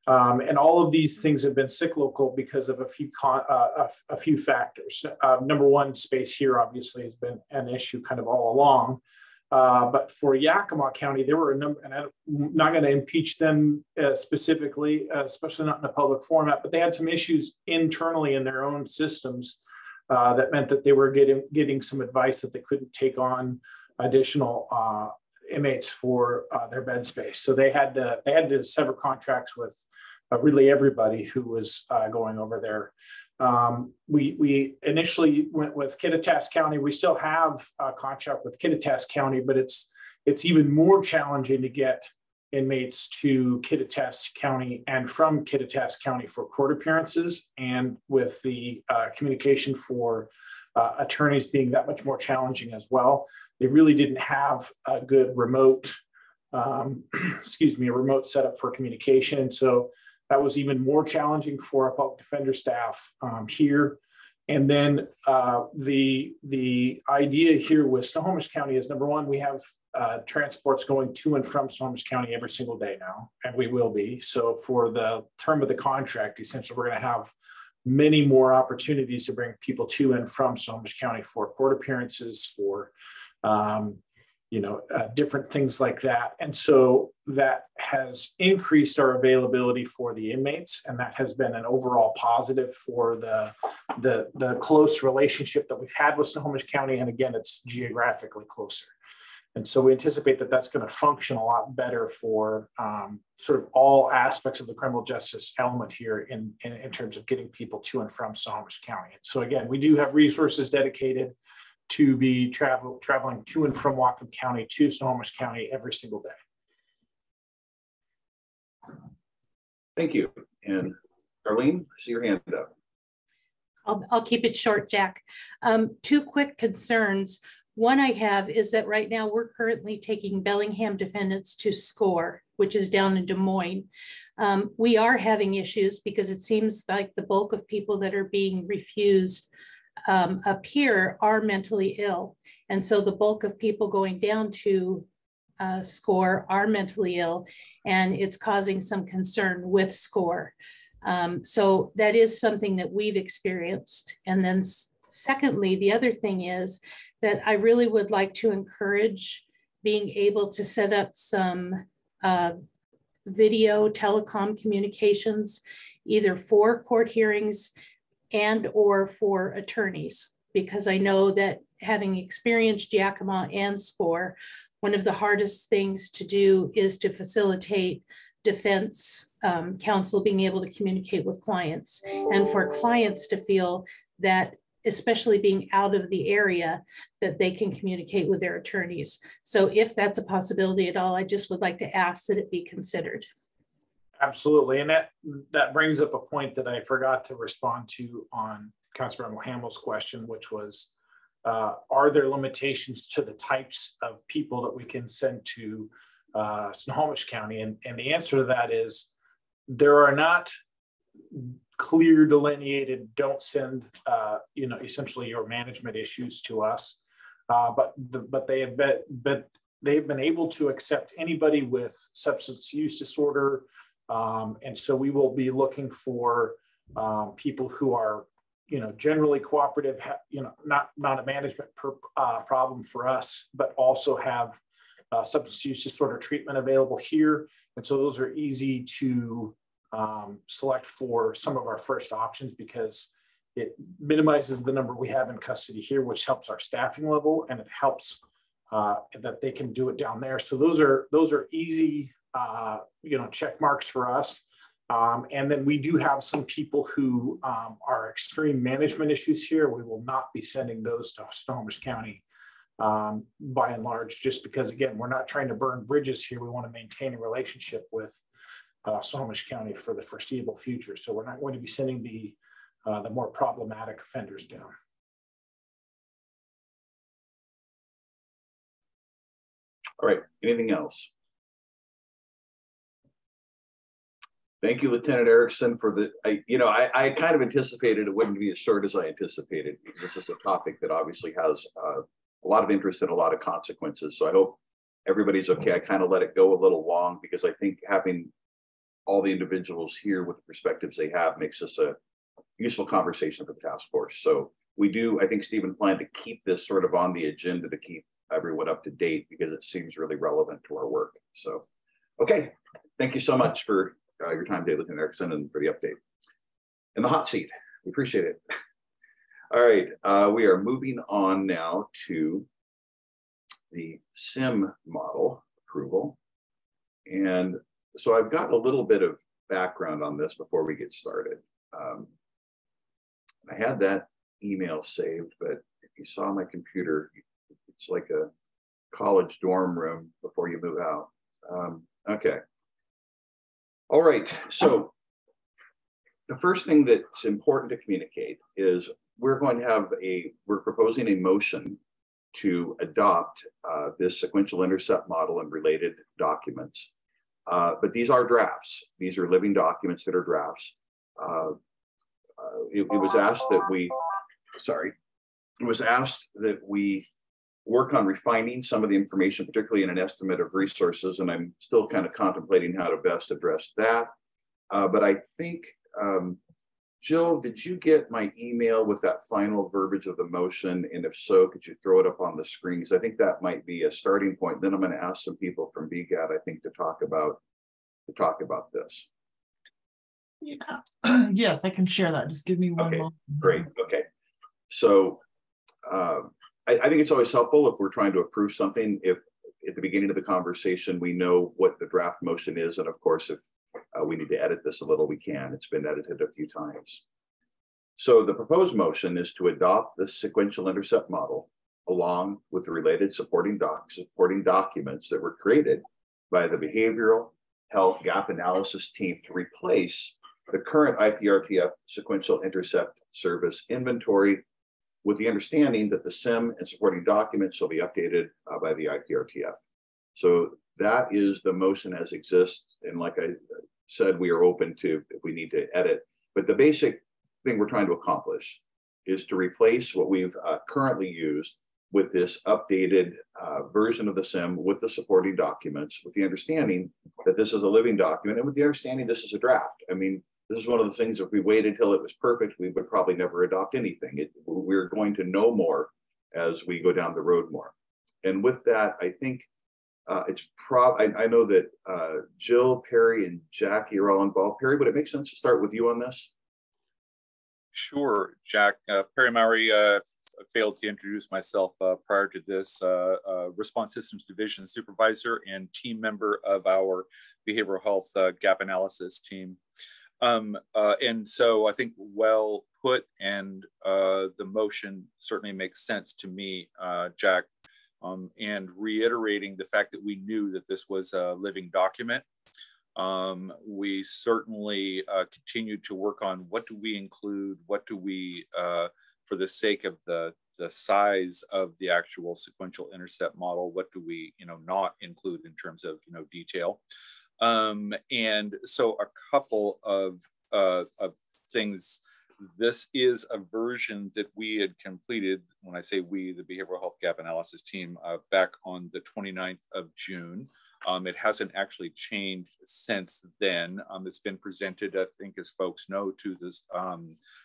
And all of these things have been cyclical because of a few factors. Number one, space here obviously has been an issue kind of all along. But for Yakima County, there were a number, and I'm not going to impeach them specifically, especially not in a public format, but they had some issues internally in their own systems that meant that they were getting some advice that they couldn't take on additional inmates for their bed space. So they had to sever contracts with really everybody who was going over there. We initially went with Kittitas County. We still have a contract with Kittitas County, but it's even more challenging to get inmates to Kittitas County and from Kittitas County for court appearances, and with the communication for attorneys being that much more challenging as well. They really didn't have a good remote, a remote setup for communication. And so that was even more challenging for our public defender staff here. And then the idea here with Snohomish County is, number one, we have transports going to and from Snohomish County every single day now, and we will be. So for the term of the contract, essentially, we're going to have many more opportunities to bring people to and from Snohomish County for court appearances, for different things like that. And so that has increased our availability for the inmates, and that has been an overall positive for the close relationship that we've had with Snohomish County. And again, it's geographically closer. And so we anticipate that that's going to function a lot better for sort of all aspects of the criminal justice element here in terms of getting people to and from Snohomish County. And so again, we do have resources dedicated to be traveling to and from Whatcom County to Snohomish County every single day. Thank you. And Darlene, I see your hand up. I'll keep it short, Jack. Two quick concerns. One I have is that right now we're currently taking Bellingham defendants to SCORE, which is down in Des Moines. We are having issues because it seems like the bulk of people that are being refused up here are mentally ill. And so the bulk of people going down to SCORE are mentally ill, and it's causing some concern with SCORE. So that is something that we've experienced. And then secondly, the other thing is that I really would like to encourage being able to set up some video telecom communications, either for court hearings and or for attorneys, because I know that having experienced Yakima and SCORE, one of the hardest things to do is to facilitate defense counsel being able to communicate with clients, and for clients to feel that, especially being out of the area, that they can communicate with their attorneys. So if that's a possibility at all, I just would like to ask that it be considered. Absolutely. And that brings up a point that I forgot to respond to on Councilmember Hamill's question, which was, are there limitations to the types of people that we can send to Snohomish County? And the answer to that is, there are not clear delineated, don't send, essentially your management issues to us. But they've been able to accept anybody with substance use disorder. And so we will be looking for people who are, generally cooperative, not a management problem for us, but also have substance use disorder treatment available here. And so those are easy to select for some of our first options, because it minimizes the number we have in custody here, which helps our staffing level, and it helps that they can do it down there. So those are easy check marks for us. And then we do have some people who are extreme management issues here. We will not be sending those to Snohomish County by and large, just because, again, we're not trying to burn bridges here. We want to maintain a relationship with Snohomish County for the foreseeable future. So we're not going to be sending the more problematic offenders down. All right, anything else? Thank you, Lieutenant Erickson, for the, I kind of anticipated it wouldn't be as short as I anticipated, because this is a topic that obviously has a lot of interest and a lot of consequences. So I hope everybody's okay. I kind of let it go a little long because I think having all the individuals here with the perspectives they have makes this a useful conversation for the task force. So we do, I think, Stephen, plan to keep this sort of on the agenda to keep everyone up to date because it seems really relevant to our work. So, okay, thank you so much for your time today, Lieutenant Erickson, and for the update. In the hot seat, we appreciate it. All right, we are moving on now to the SIM model approval. And so I've got a little bit of background on this before we get started. I had that email saved, but if you saw my computer, it's like a college dorm room before you move out. Okay. All right, so the first thing that's important to communicate is we're proposing a motion to adopt this sequential intercept model and related documents. But these are drafts. These are living documents that are drafts. It was asked that we work on refining some of the information, particularly in an estimate of resources, and I'm still kind of contemplating how to best address that. But I think, Jill, did you get my email with that final verbiage of the motion? And if so, could you throw it up on the screen? Because I think that might be a starting point. Then I'm going to ask some people from BHGAT, I think, to talk about this. Yeah. Yes, I can share that. Just give me one moment. Great. Okay. So I think it's always helpful if we're trying to approve something, if at the beginning of the conversation we know what the draft motion is, and of course, if we need to edit this a little, we can. It's been edited a few times. So the proposed motion is to adopt the sequential intercept model along with the related supporting documents that were created by the Behavioral Health Gap Analysis team to replace the current IPRTF sequential intercept service inventory, with the understanding that the SIM and supporting documents shall be updated by the IPRTF. So that is the motion as exists. And like I said, we are open to if we need to edit. But the basic thing we're trying to accomplish is to replace what we've currently used with this updated version of the SIM with the supporting documents, with the understanding that this is a living document and with the understanding this is a draft. I mean, this is one of the things, if we waited till it was perfect, we would probably never adopt anything. We're going to know more as we go down the road more. And with that, I think I know that Jill, Perry, and Jackie are all involved. Perry, would it make sense to start with you on this? Sure, Jack. Perry Mowry, failed to introduce myself prior to this. Response Systems Division Supervisor and team member of our Behavioral Health Gap Analysis team. And so I think well put, and the motion certainly makes sense to me, Jack, and reiterating the fact that we knew that this was a living document. We certainly continued to work on what do we include, what do we, for the sake of the size of the actual sequential intercept model, what do we, not include in terms of, detail. And so a couple of things. This is a version that we had completed, when I say we, the Behavioral Health Gap Analysis team, back on the 29th of June. It hasn't actually changed since then. It's been presented, I think, as folks know, to this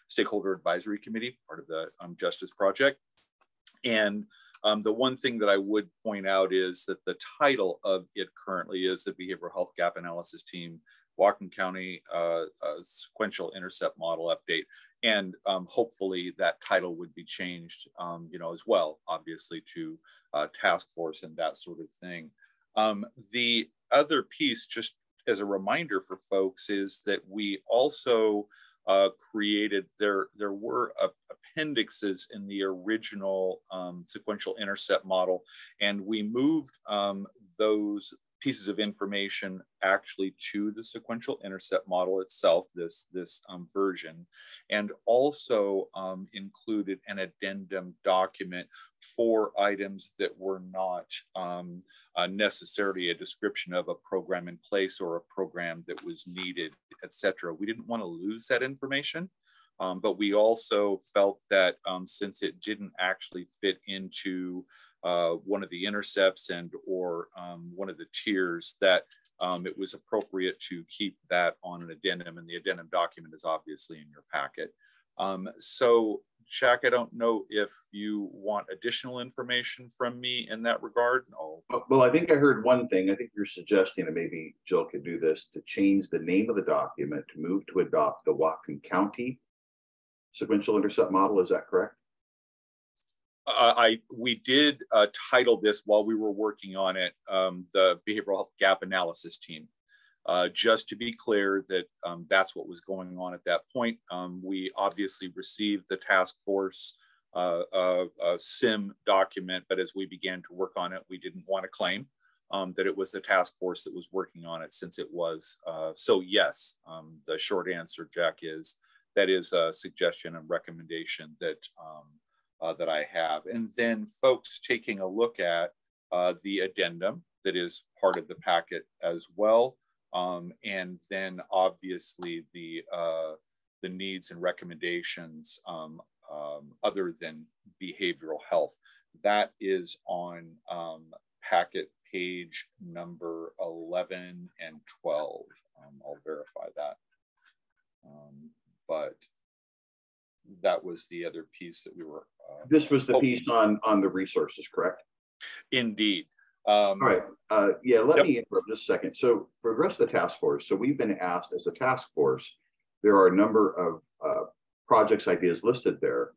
Stakeholder Advisory Committee, part of the Justice Project. And the one thing that I would point out is that the title of it currently is the Behavioral Health Gap Analysis Team, Whatcom County Sequential Intercept Model Update. And hopefully that title would be changed, as well, obviously, to task force and that sort of thing. The other piece, just as a reminder for folks, is that we also created, there were appendixes in the original sequential intercept model, and we moved those pieces of information actually to the sequential intercept model itself, this version, and also included an addendum document for items that were not necessarily a description of a program in place or a program that was needed, etc. We didn't want to lose that information, but we also felt that since it didn't actually fit into one of the intercepts and or one of the tiers, that it was appropriate to keep that on an addendum, and the addendum document is obviously in your packet. So Jack, I don't know if you want additional information from me in that regard. No. Well, I think I heard one thing. I think you're suggesting, and maybe Jill could do this, to change the name of the document to move to adopt the Whatcom County sequential intercept model. Is that correct? We did title this while we were working on it, the Behavioral Health Gap Analysis Team. Just to be clear that that's what was going on at that point. We obviously received the task force SIM document, but as we began to work on it, we didn't want to claim that it was the task force that was working on it, since it was. So yes, the short answer, Jack, is that is a suggestion and recommendation that that I have. And then folks taking a look at the addendum that is part of the packet as well. And then obviously the needs and recommendations other than behavioral health. That is on packet page number 11 and 12. I'll verify that. But that was the other piece that we were. This was the piece on the resources, correct? Indeed. All right. Yeah, let Yep. me interrupt just a second. So for the rest of the task force, so we've been asked as a task force, there are a number of projects ideas listed there.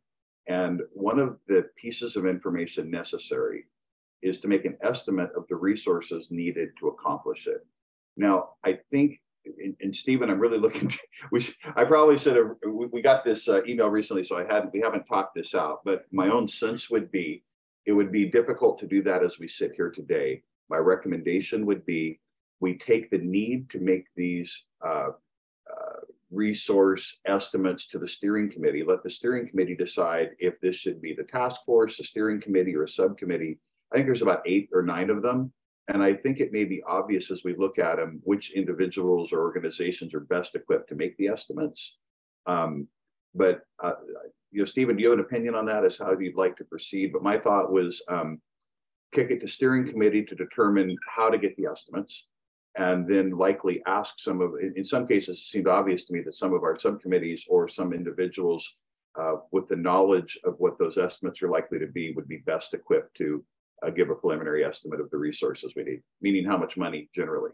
And one of the pieces of information necessary is to make an estimate of the resources needed to accomplish it. Now, I think, and Stephen, I'm really looking to, I probably should have, we got this email recently, so we haven't talked this out, but my own sense would be, it would be difficult to do that as we sit here today. My recommendation would be we take the need to make these resource estimates to the steering committee. Let the steering committee decide if this should be the task force, a steering committee, or a subcommittee. I think there's about 8 or 9 of them. And I think it may be obvious as we look at them, which individuals or organizations are best equipped to make the estimates. But you know, Stephen, do you have an opinion on that as how you'd like to proceed? But my thought was kick it to steering committee to determine how to get the estimates, and then likely ask some of, in some cases, it seemed obvious to me that some of our subcommittees or some individuals with the knowledge of what those estimates are likely to be would be best equipped to give a preliminary estimate of the resources we need, meaning how much money generally.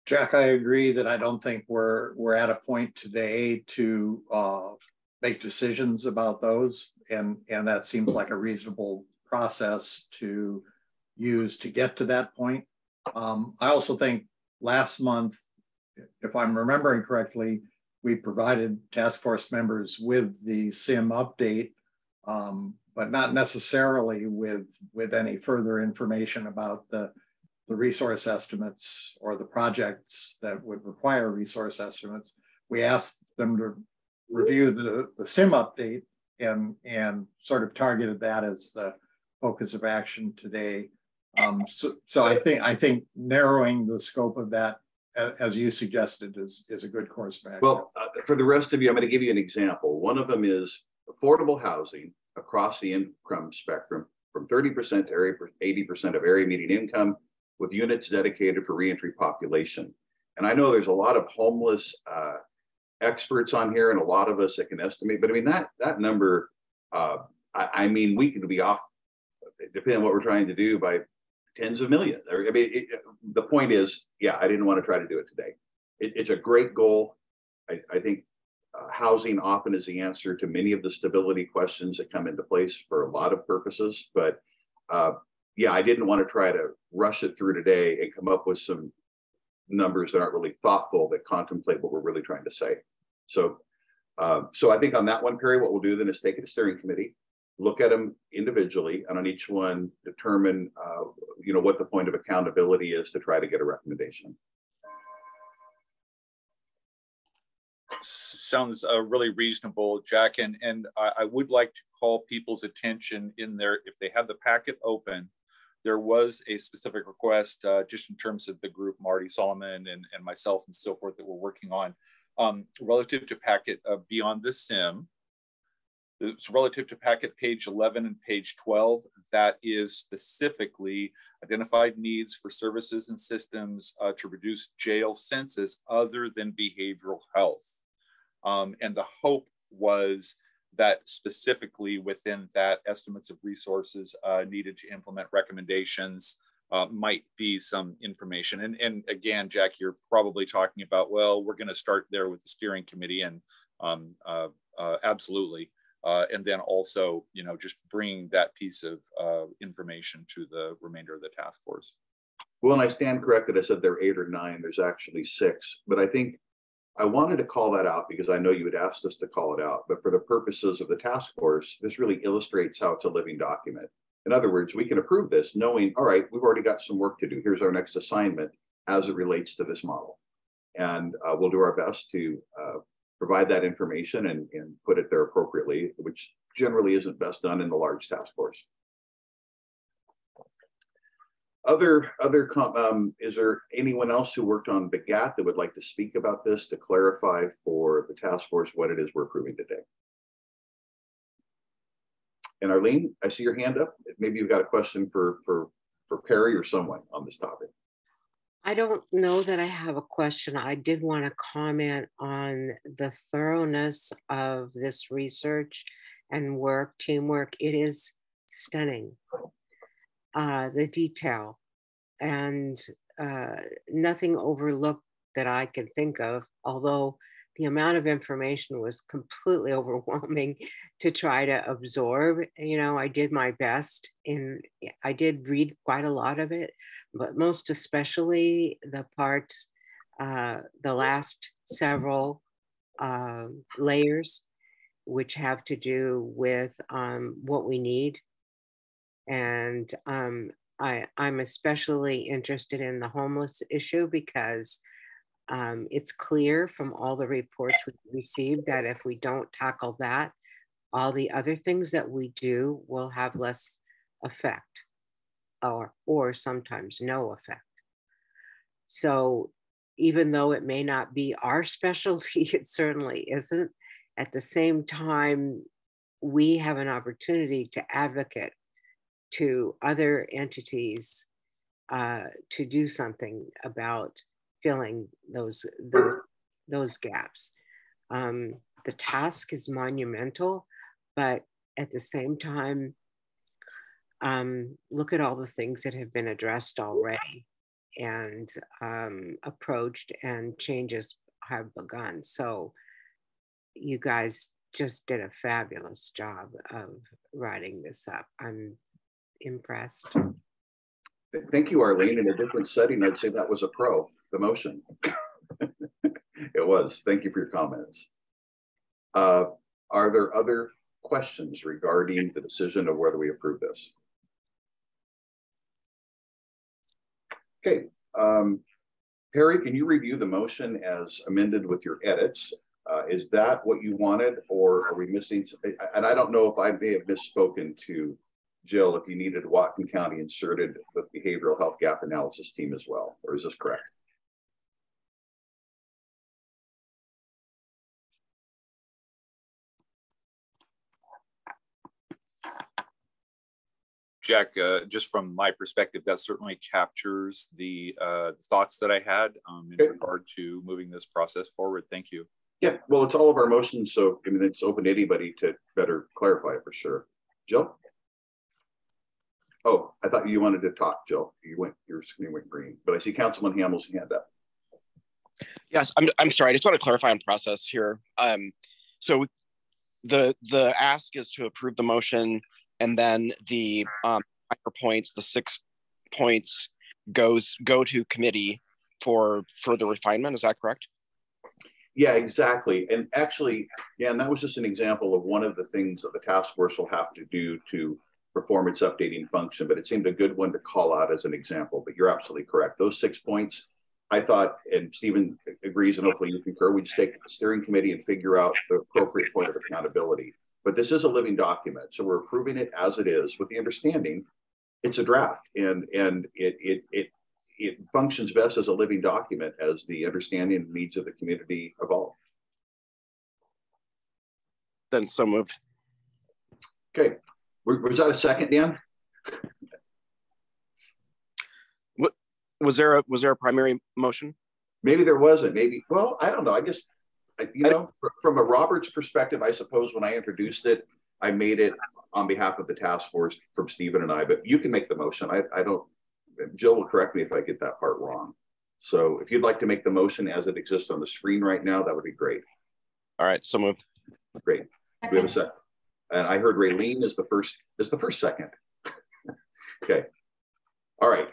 Jack, I agree that I don't think we're at a point today to make decisions about those, and that seems like a reasonable process to use to get to that point. I also think last month, if I'm remembering correctly, we provided task force members with the SIM update, but not necessarily with any further information about the resource estimates or the projects that would require resource estimates. We asked them to review the SIM update and sort of targeted that as the focus of action today. So I think narrowing the scope of that, as you suggested, is a good course of action. Well, for the rest of you, I'm going to give you an example. One of them is affordable housing across the income spectrum from 30% to 80% of area median income, with units dedicated for reentry population. And I know there's a lot of homeless experts on here, and a lot of us that can estimate, but I mean, that number, I mean, we could be off, depending on what we're trying to do, by tens of millions. I mean, the point is, yeah, I didn't want to try to do it today. It's a great goal. I think housing often is the answer to many of the stability questions that come into place for a lot of purposes, but yeah, I didn't want to try to rush it through today and come up with some numbers that aren't really thoughtful, that contemplate what we're really trying to say. So I think on that one, Perry, what we'll do then is take it to steering committee. look at them individually, and on each one determine, what the point of accountability is to try to get a recommendation. Sounds really reasonable, Jack. And I would like to call people's attention in there, if they have the packet open, there was a specific request just in terms of the group, Marty Solomon and myself and so forth, that we're working on relative to packet Beyond the Sim. It's relative to packet page 11 and page 12. That is specifically identified needs for services and systems to reduce jail census other than behavioral health. And the hope was that specifically within that, estimates of resources needed to implement recommendations might be some information. And again, Jack, you're probably talking about, well, we're going to start there with the steering committee, and absolutely. And then also, just bringing that piece of information to the remainder of the task force. Well, and I stand corrected. I said there are 8 or 9. There's actually 6. But I think I wanted to call that out because I know you had asked us to call it out. But for the purposes of the task force, this really illustrates how it's a living document. In other words, we can approve this knowing, all right, we've already got some work to do. Here's our next assignment as it relates to this model. And we'll do our best to provide that information and put it there appropriately, which generally isn't best done in the large task force. Is there anyone else who worked on BHGAT that would like to speak about this to clarify for the task force what it is we're approving today? And Arlene, I see your hand up. Maybe you've got a question for Perry or someone on this topic. I don't know that I have a question. I did want to comment on the thoroughness of this research and teamwork. It is stunning, the detail, and nothing overlooked that I can think of, although the amount of information was completely overwhelming to try to absorb. I did my best, and I did read quite a lot of it, but most especially the parts, the last several layers, which have to do with what we need. And I'm especially interested in the homeless issue because it's clear from all the reports we received that if we don't tackle that, all the other things that we do will have less effect, or sometimes no effect. So even though it may not be our specialty, it certainly isn't. At the same time, we have an opportunity to advocate to other entities to do something about filling those gaps. The task is monumental, but at the same time, look at all the things that have been addressed already and approached, and changes have begun. So you guys just did a fabulous job of writing this up. I'm impressed. Thank you, Arlene. In a different setting, I'd say that was a pro, the motion. It was. Thank you for your comments. Are there other questions regarding the decision of whether we approve this? Okay. Perry, can you review the motion as amended with your edits? Is that what you wanted, or are we missing? And I don't know if I may have misspoken to Jill, if you needed Whatcom County inserted with behavioral health gap analysis team as well, or is this correct? Jack, just from my perspective, that certainly captures the thoughts that I had in regard to moving this process forward. Thank you. Yeah, well, it's all of our motions, so I mean, it's open to anybody to better clarify it for sure. Jill? Oh, I thought you wanted to talk, Jill. Your screen went green, but I see Councilman Hamill's hand up. Yes, I'm sorry. I just want to clarify on process here. So the ask is to approve the motion, and then the points, the 6 points, go to committee for further refinement. Is that correct? Yeah, exactly. And actually, yeah, and that was just an example of one of the things that the task force will have to do to perform its updating function, but it seemed a good one to call out as an example. But you're absolutely correct. Those 6 points, I thought, and Stephen agrees, and hopefully you concur, we just take the steering committee and figure out the appropriate point of accountability. But this is a living document, so we're approving it as it is with the understanding it's a draft, and it functions best as a living document as the understanding and needs of the community evolve. Then so moved. Okay, was that a second, Dan? What was there a primary motion? Maybe there wasn't. Maybe, well, I don't know. I guess, you know, from a Roberts perspective, I suppose when I introduced it, I made it on behalf of the task force from Stephen and I, but you can make the motion. I don't, Jill will correct me if I get that part wrong. So if you'd like to make the motion as it exists on the screen right now, that would be great. All right, so moved. Great. We have a second. And I heard Raylene is the first second. Okay. All right.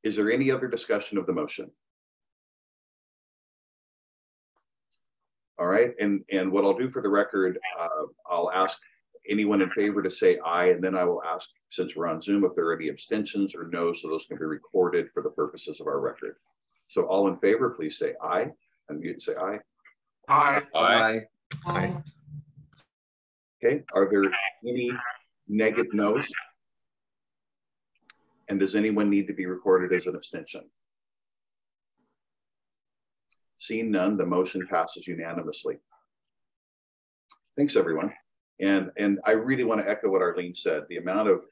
Is there any other discussion of the motion? All right, and what I'll do for the record, I'll ask anyone in favor to say aye, and then I will ask, since we're on Zoom, if there are any abstentions or no, so those can be recorded for the purposes of our record. So all in favor, please say aye, and you say aye. Aye. Aye. Aye. Okay, are there any negative no's? And does anyone need to be recorded as an abstention? Seeing none, the motion passes unanimously. Thanks, everyone. And I really want to echo what Arlene said. The amount of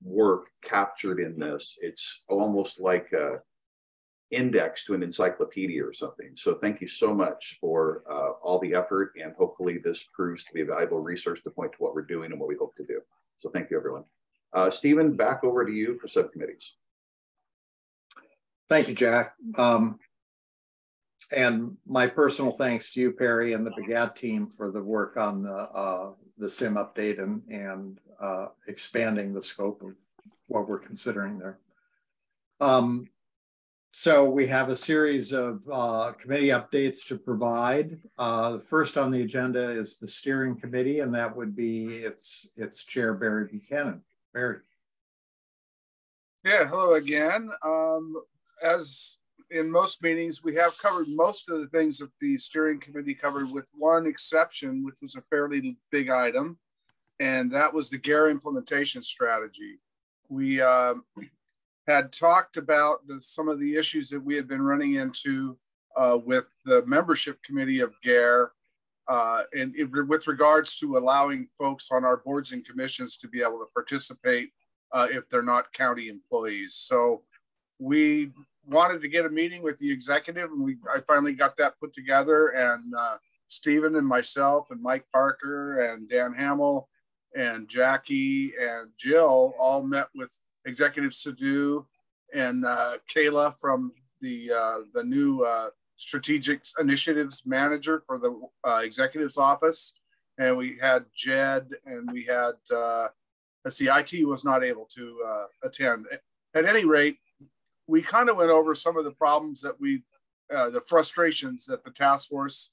work captured in this, it's almost like an index to an encyclopedia or something. So thank you so much for all the effort, and hopefully this proves to be a valuable resource to point to what we're doing and what we hope to do. So thank you, everyone. Stephen, back over to you for subcommittees. Thank you, Jack. And my personal thanks to you, Perry, and the BHGAT team for the work on the SIM update and expanding the scope of what we're considering there. So we have a series of committee updates to provide. The first on the agenda is the steering committee, and that would be its chair, Barry Buchanan. Barry. Yeah, hello again. As in most meetings, we have covered most of the things that the steering committee covered, with one exception, which was a fairly big item, and that was the GARE implementation strategy. We had talked about some of the issues that we had been running into with the membership committee of GARE, with regards to allowing folks on our boards and commissions to be able to participate if they're not county employees. So we wanted to get a meeting with the executive, and I finally got that put together, and Stephen and myself and Mike Parker and Dan Hamill and Jackie and Jill all met with Executive Sadhu and Kayla from the new Strategic Initiatives Manager for the Executive's Office. And we had Jed, and we had, let's see, IT was not able to attend. At any rate, we kind of went over some of the problems that the frustrations that the task force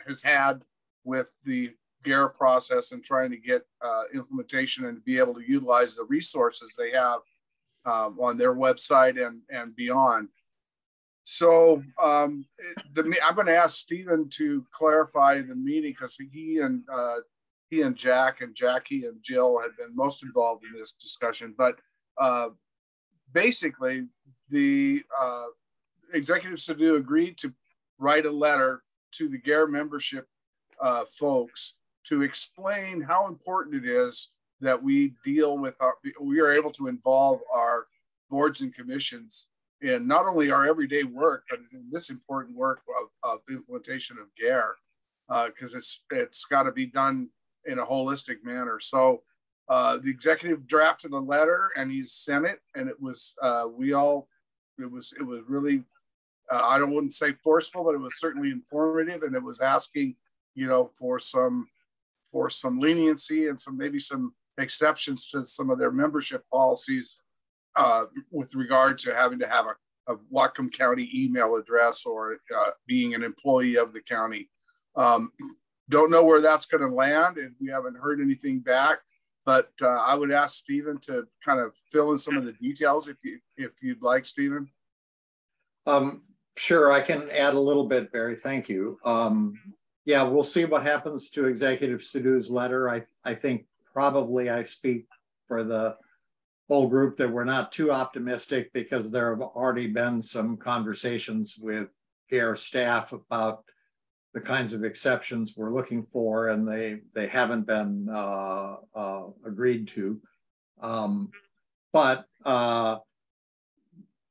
has had with the GARE process and trying to get implementation and be able to utilize the resources they have on their website and beyond. So I'm going to ask Stephen to clarify the meeting, because he and Jack and Jackie and Jill had been most involved in this discussion. But basically, the Executive Sadhu agreed to write a letter to the GARE membership folks to explain how important it is that we deal with we are able to involve our boards and commissions in not only our everyday work, but in this important work of implementation of GARE, because it's got to be done in a holistic manner. So the executive drafted a letter and he sent it, and it was it was really I wouldn't say forceful, but it was certainly informative, and it was asking, for some leniency and maybe some exceptions to some of their membership policies with regard to having to have Whatcom County email address or being an employee of the county. Don't know where that's going to land, and we haven't heard anything back. But I would ask Stephen to kind of fill in some of the details if you'd like, Stephen. Sure, I can add a little bit, Barry. Thank you. Yeah, we'll see what happens to Executive Sadhu's letter. I think probably I speak for the whole group that we're not too optimistic because there have already been some conversations with GARE staff about the kinds of exceptions we're looking for, and they haven't been agreed to. But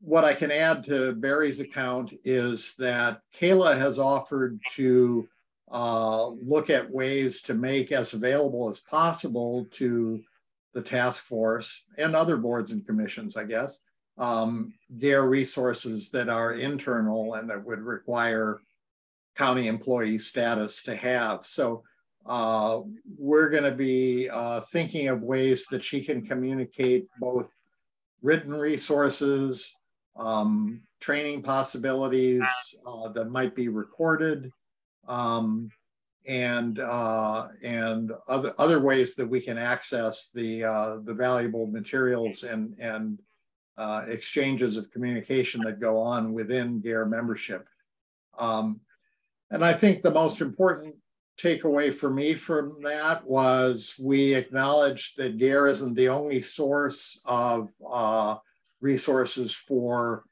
what I can add to Barry's account is that Kayla has offered to look at ways to make as available as possible to the task force and other boards and commissions, I guess, GARE resources that are internal and that would require county employee status to have. So we're going to be thinking of ways that she can communicate both written resources, training possibilities that might be recorded, and other ways that we can access the valuable materials and exchanges of communication that go on within GARE membership. And I think the most important takeaway for me from that was we acknowledged that GARE isn't the only source of resources for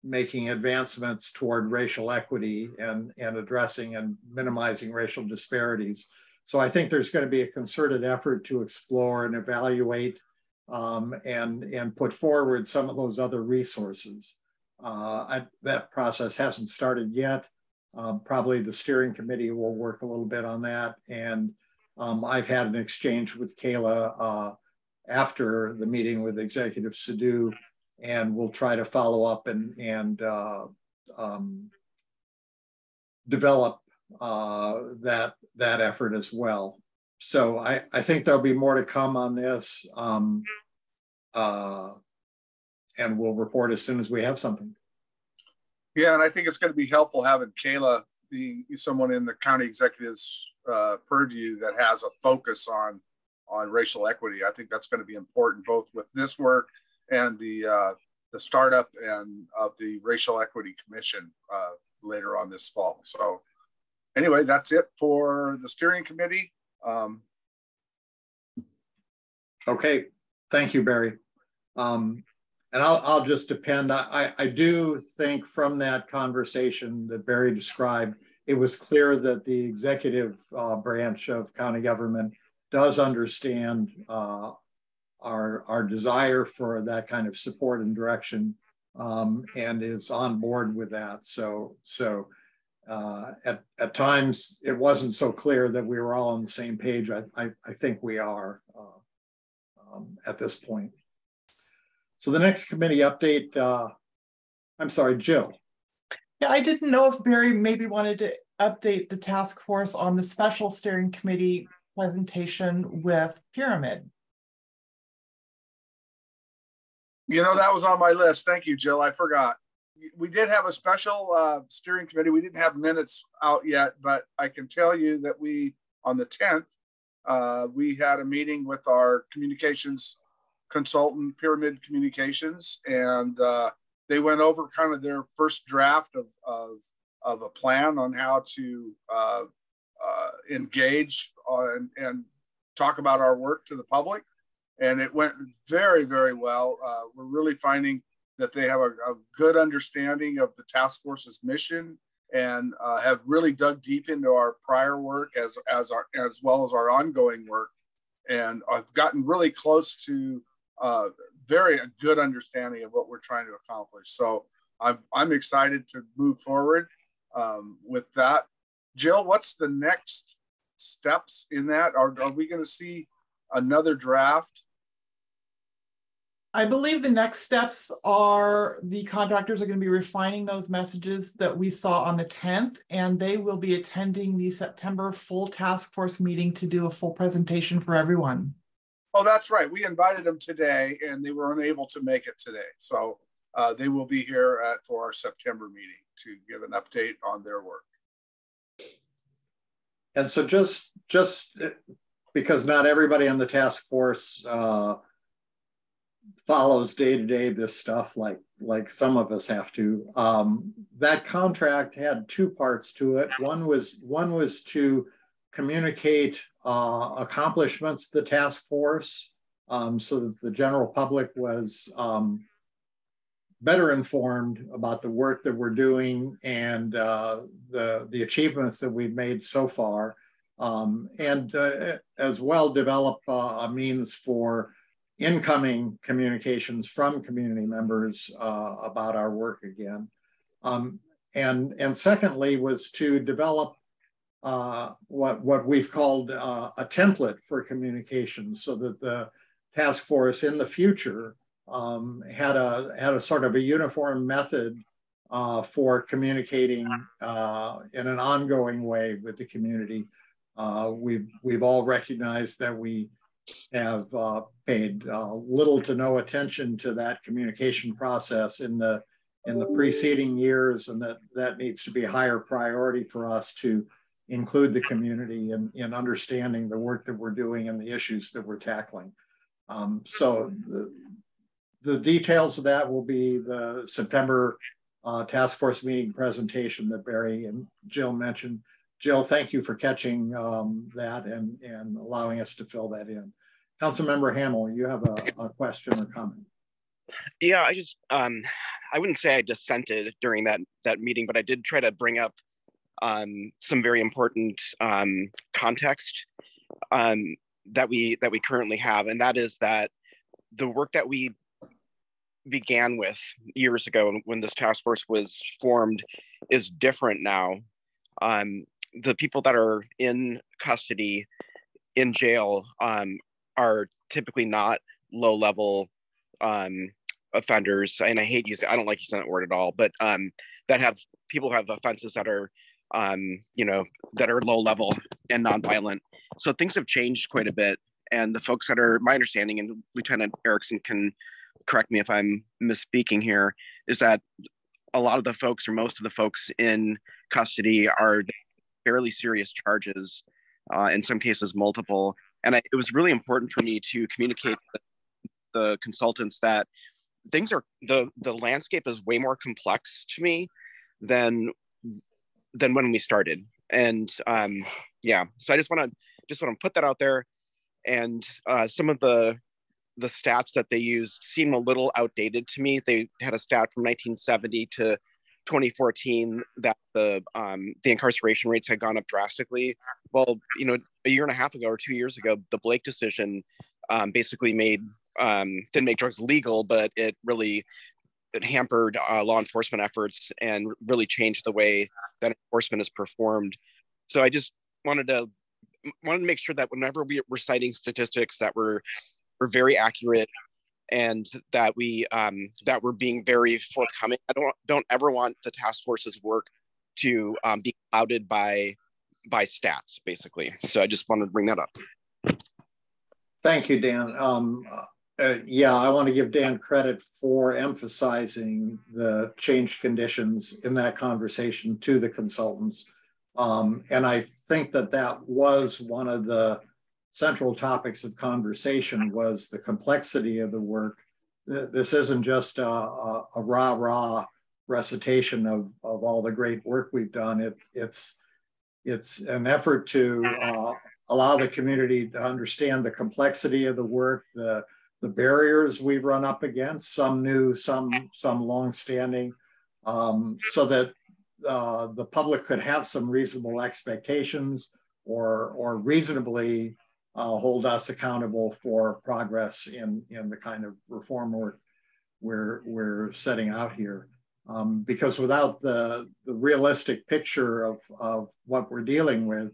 making advancements toward racial equity and addressing and minimizing racial disparities. So I think there's going to be a concerted effort to explore and evaluate and put forward some of those other resources. That process hasn't started yet. Probably the steering committee will work a little bit on that. And I've had an exchange with Kayla after the meeting with Executive Sadhu, and we'll try to follow up and develop that effort as well. So I think there'll be more to come on this, and we'll report as soon as we have something. Yeah, and I think it's going to be helpful having Kayla being someone in the county executive's purview that has a focus on racial equity. I think that's going to be important both with this work and the startup and of the Racial Equity Commission later on this fall. So anyway, that's it for the steering committee. Okay, thank you, Barry. And I'll just depend. I do think from that conversation that Barry described, it was clear that the executive branch of county government does understand our desire for that kind of support and direction, and is on board with that. So at times it wasn't so clear that we were all on the same page. I think we are at this point. So the next committee update, I'm sorry, Jill. Yeah, I didn't know if Barry maybe wanted to update the task force on the special steering committee presentation with Pyramid. You know, that was on my list. Thank you, Jill. I forgot. We did have a special steering committee. We didn't have minutes out yet, but I can tell you that on the 10th, we had a meeting with our communications consultant, Pyramid Communications, and they went over kind of their first draft of a plan on how to engage and talk about our work to the public. And it went very, very well. We're really finding that they have a good understanding of the task force's mission and have really dug deep into our prior work as well as our ongoing work. And I've gotten really close to very good understanding of what we're trying to accomplish. So I'm excited to move forward with that. Jill, what's the next steps in that? Are we going to see another draft? I believe the next steps are the contractors are going to be refining those messages that we saw on the 10th, and they will be attending the September full task force meeting to do a full presentation for everyone. Oh, that's right. We invited them today and they were unable to make it today. So they will be here for our September meeting to give an update on their work. And so just because not everybody on the task force follows day-to-day this stuff like some of us have to, that contract had two parts to it. One was to communicate accomplishments of the task force so that the general public was better informed about the work that we're doing and the achievements that we've made so far, and as well develop a means for incoming communications from community members about our work again. And secondly was to develop what we've called a template for communication so that the task force in the future had a sort of a uniform method for communicating in an ongoing way with the community. We've all recognized that we have paid little to no attention to that communication process in the preceding years, and that needs to be a higher priority for us to include the community in understanding the work that we're doing and the issues that we're tackling. So the details of that will be the September task force meeting presentation that Barry and Jill mentioned. Jill, thank you for catching that and allowing us to fill that in. Councilmember Hamill, you have a question or comment? Yeah, I just, I wouldn't say I dissented during that meeting, but I did try to bring up some very important context that we currently have, and that is that the work that we began with years ago when this task force was formed is different now. The people that are in custody, in jail, are typically not low-level offenders, and I don't like using that word at all, but people who have offenses that are that are low-level and non-violent. So things have changed quite a bit, and the folks that are, my understanding, and Lieutenant Erickson can correct me if I'm misspeaking here, is that a lot of the folks, or most of the folks in custody, are fairly serious charges, in some cases multiple. And it was really important for me to communicate with the consultants that the landscape is way more complex to me than when we started. And yeah, so I just want to put that out there. And some of the stats that they used seem a little outdated to me. They had a stat from 1970 to 2014 that the incarceration rates had gone up drastically. Well, a year and a half ago or 2 years ago, the Blake decision basically didn't make drugs legal, but it hampered law enforcement efforts and really changed the way that enforcement is performed. So I just wanted to make sure that whenever we're citing statistics that we're very accurate and that we're being very forthcoming. I don't ever want the task force's work to be clouded by stats, basically. So I just wanted to bring that up. Thank you, Dan. Yeah, I want to give Dan credit for emphasizing the changed conditions in that conversation to the consultants. And I think that was one of the central topics of conversation, was the complexity of the work. This isn't just a rah-rah recitation of all the great work we've done. It's an effort to allow the community to understand the complexity of the work, the barriers we've run up against, some new, some longstanding, so that the public could have some reasonable expectations or reasonably hold us accountable for progress in the kind of reform work we're setting out here. Because without the realistic picture of what we're dealing with,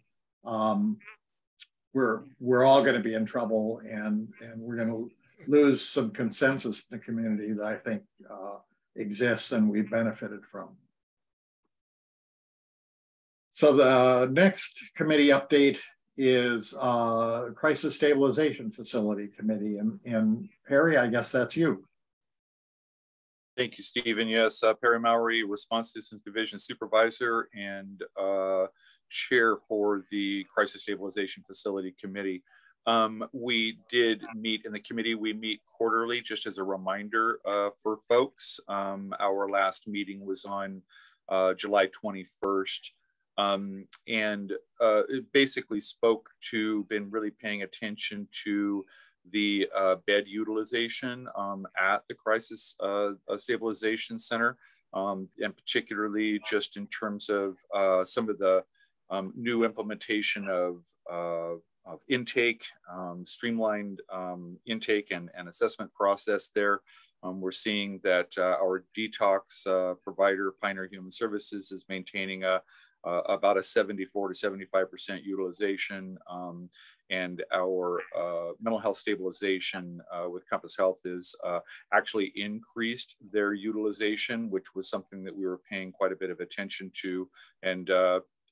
we're all going to be in trouble, and we're going to lose some consensus in the community that I think exists and we've benefited from. So the next committee update is Crisis Stabilization Facility Committee. And Perry, I guess that's you. Thank you, Stephen. Yes, Perry Mowry, Response Systems Division Supervisor and Chair for the Crisis Stabilization Facility Committee. We did meet in the committee. We meet quarterly, just as a reminder for folks. Our last meeting was on July 21st. It basically spoke to, been really paying attention to the bed utilization at the Crisis Stabilization Center, and particularly just in terms of some of the new implementation of intake, streamlined intake and assessment process there. We're seeing that our detox provider, Pioneer Human Services, is maintaining about a 74 to 75% utilization. And our mental health stabilization with Compass Health is actually increased their utilization, which was something that we were paying quite a bit of attention to. And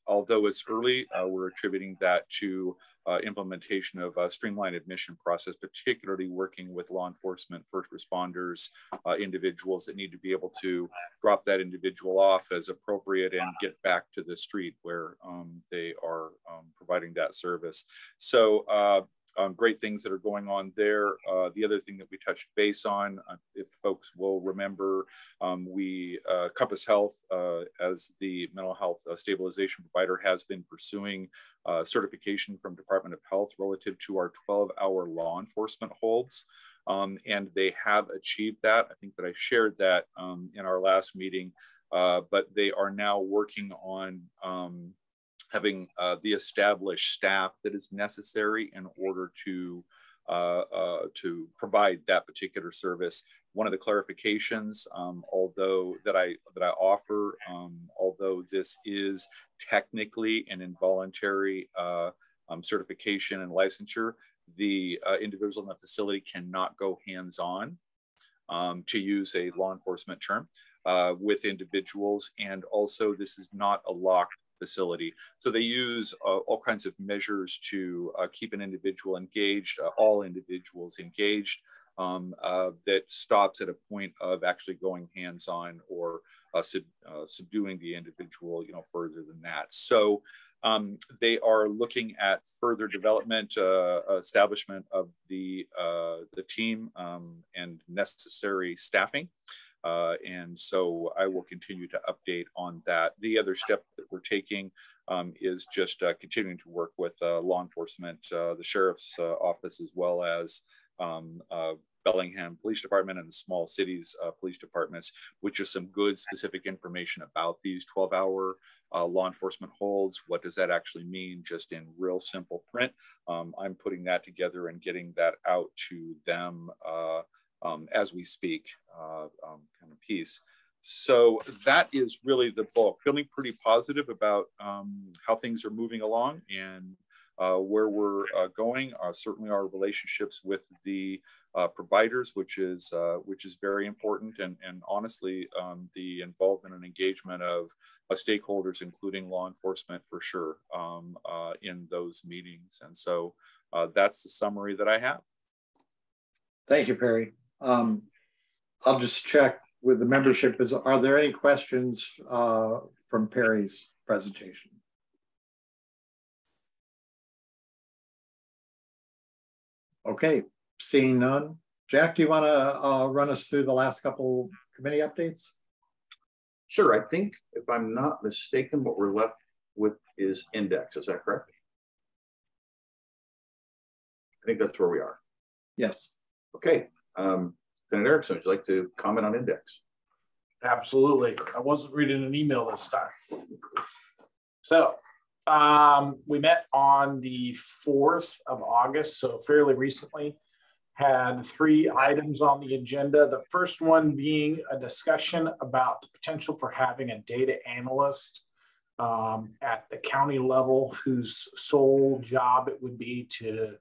although it's early, we're attributing that to implementation of a streamlined admission process, particularly working with law enforcement, first responders, individuals that need to be able to drop that individual off as appropriate and get back to the street where they are providing that service. So great things that are going on there. The other thing that we touched base on, if folks will remember, Compass Health, as the mental health stabilization provider, has been pursuing certification from Department of Health relative to our 12-hour law enforcement holds. And they have achieved that. I think that I shared that in our last meeting, but they are now working on having the established staff that is necessary in order to provide that particular service. One of the clarifications, although that I offer, although this is technically an involuntary certification and licensure, the individual in the facility cannot go hands-on, to use a law enforcement term, with individuals. And also, this is not a locked facility. So they use all kinds of measures to keep an individual engaged, all individuals engaged, that stops at a point of actually going hands-on or subduing the individual, further than that. So they are looking at further development, establishment of the team and necessary staffing. And so I will continue to update on that. The other step that we're taking is just continuing to work with law enforcement, the sheriff's office, as well as Bellingham Police Department and the small cities police departments, which is some good specific information about these 12-hour law enforcement holds. What does that actually mean, just in real simple print? I'm putting that together and getting that out to them as we speak, kind of piece. So that is really the bulk. Feeling pretty positive about how things are moving along and where we're going. Certainly our relationships with the providers, which is very important, and honestly, the involvement and engagement of stakeholders, including law enforcement, for sure, in those meetings. And so that's the summary that I have. Thank you, Perry. I'll just check with the membership. Are there any questions from Perry's presentation? Okay, seeing none. Jack, do you want to run us through the last couple committee updates? Sure. I think, if I'm not mistaken, what we're left with is index. Is that correct? I think that's where we are. Yes. Okay. Lieutenant Erickson, would you like to comment on index? Absolutely. I wasn't reading an email this time. So we met on the 4th of August, so fairly recently. Had 3 items on the agenda. The first one being a discussion about the potential for having a data analyst at the county level, whose sole job it would be to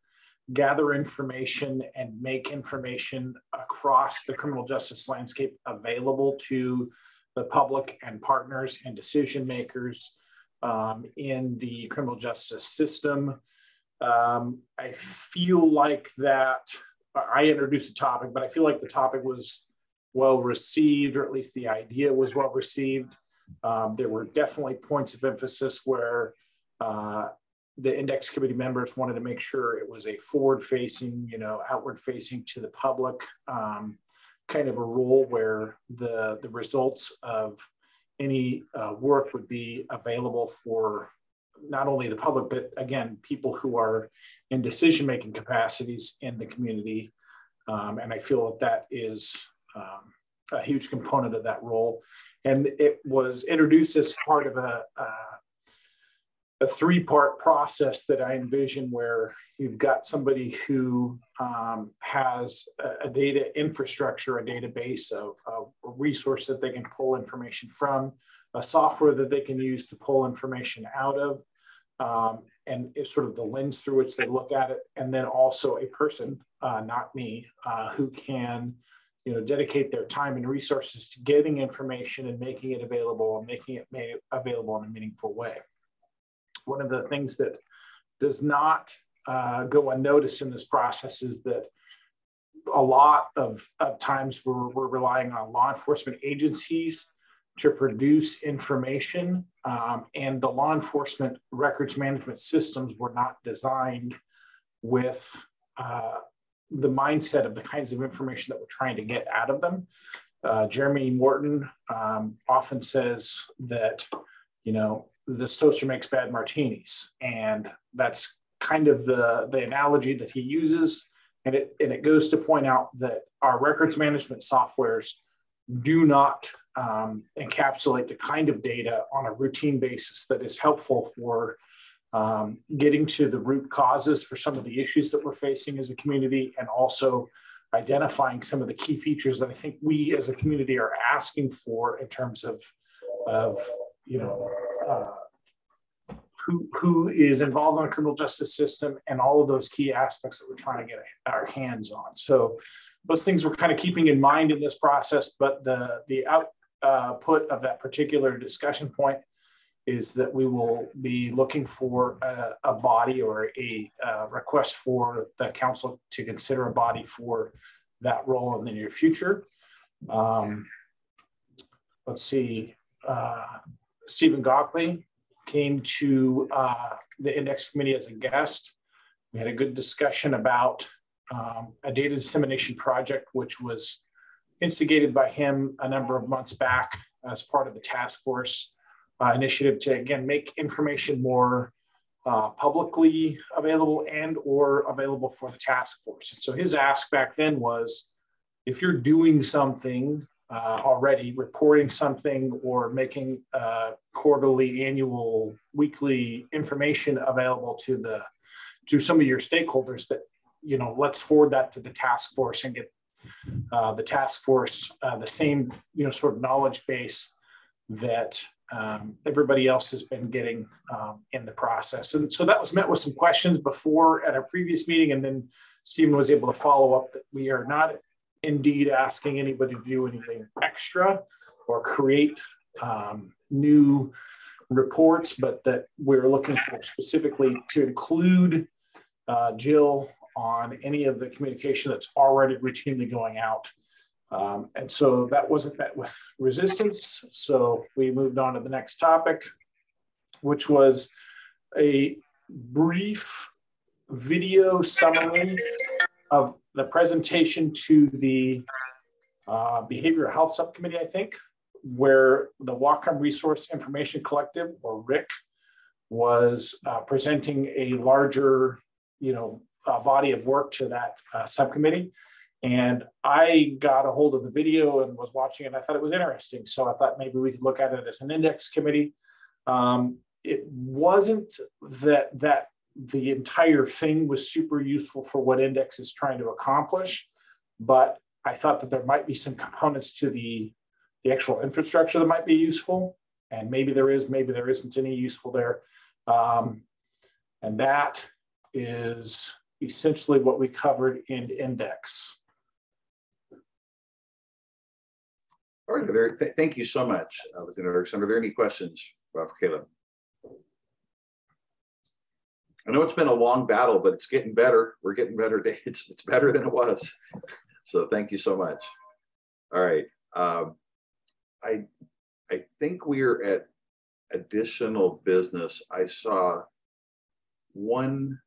gather information and make information across the criminal justice landscape available to the public and partners and decision makers in the criminal justice system. I feel like that I introduced the topic, but I feel like the topic was well received, or at least the idea was well received. There were definitely points of emphasis where the index committee members wanted to make sure it was a forward-facing, outward-facing to the public kind of a role where the results of any work would be available for not only the public, but again, people who are in decision-making capacities in the community. And I feel that that is a huge component of that role. And it was introduced as part of a three-part process that I envision, where you've got somebody who has a data infrastructure, a database, a resource that they can pull information from, a software that they can use to pull information out of, and it's sort of the lens through which they look at it. And then also a person, not me, who can dedicate their time and resources to getting information and making it available, and making it made available in a meaningful way. One of the things that does not go unnoticed in this process is that a lot of times we're relying on law enforcement agencies to produce information, and the law enforcement records management systems were not designed with the mindset of the kinds of information that we're trying to get out of them. Jeremy Morton often says that, this toaster makes bad martinis. And that's kind of the analogy that he uses. And it goes to point out that our records management softwares do not encapsulate the kind of data on a routine basis that is helpful for getting to the root causes for some of the issues that we're facing as a community, and also identifying some of the key features that I think we as a community are asking for in terms of who is involved in the criminal justice system, and all of those key aspects that we're trying to get our hands on. So those things we're kind of keeping in mind in this process, but the output of that particular discussion point is that we will be looking for a body, or a request for the council to consider a body for that role in the near future. Let's see, Stephen Gockley came to the index committee as a guest. We had a good discussion about a data dissemination project, which was instigated by him a number of months back as part of the task force initiative to, again, make information more publicly available and or available for the task force. And so his ask back then was, if you're doing something already, reporting something or making quarterly, annual, weekly information available to some of your stakeholders, that, let's forward that to the task force and get the task force the same, sort of knowledge base that everybody else has been getting in the process. And so that was met with some questions before at our previous meeting, and then Stephen was able to follow up that we are not indeed asking anybody to do anything extra or create new reports, but that we're looking for specifically to include Jill on any of the communication that's already routinely going out. And so that wasn't met with resistance. So we moved on to the next topic, which was a brief video summary of the presentation to the Behavioral Health Subcommittee, I think, where the Whatcom Resource Information Collective, or RIC, was presenting a larger, body of work to that subcommittee. And I got a hold of the video and was watching it. And I thought it was interesting. So I thought maybe we could look at it as an index committee. It wasn't that the entire thing was super useful for what index is trying to accomplish, but I thought that there might be some components to the actual infrastructure that might be useful. And maybe there is, maybe there isn't any useful there. And that is essentially what we covered in index. All right, thank you so much, Lieutenant Erickson. Are there any questions for Caleb? I know it's been a long battle, but it's getting better. We're getting better days. It's better than it was. So thank you so much. All right. I think we're at additional business. I saw one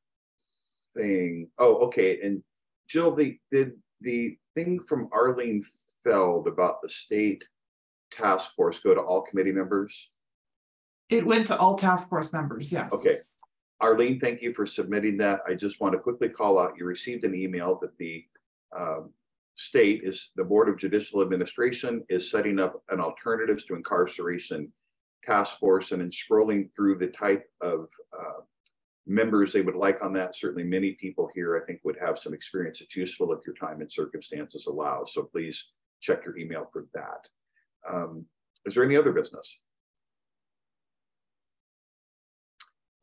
thing. Oh, okay. And Jill, did the thing from Arlene Feld about the state task force go to all committee members? It went to all task force members, yes. Okay. Arlene, thank you for submitting that. I just want to quickly call out, you received an email that the the Board of Judicial Administration is setting up an Alternatives to Incarceration task force, and in scrolling through the type of members they would like on that, certainly many people here I think would have some experience that's useful if your time and circumstances allow. So please check your email for that. Is there any other business?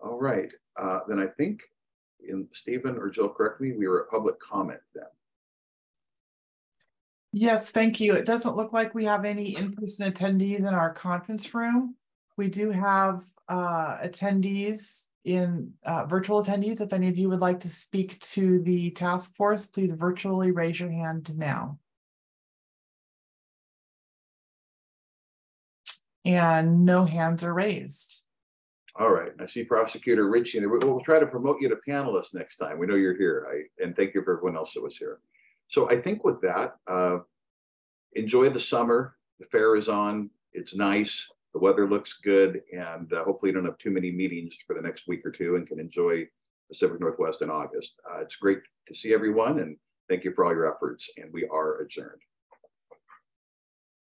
All right, then I think Stephen or Jill, correct me, we were at public comment then. Yes, thank you. It doesn't look like we have any in-person attendees in our conference room. We do have attendees in virtual attendees. If any of you would like to speak to the task force, please virtually raise your hand now. And no hands are raised. All right, I see Prosecutor Ritchie, and we'll try to promote you to panelist next time. We know you're here, and thank you for everyone else that was here. So I think with that, enjoy the summer. The fair is on, it's nice, the weather looks good, and hopefully you don't have too many meetings for the next week or two and can enjoy the Pacific Northwest in August. It's great to see everyone, and thank you for all your efforts, and we are adjourned.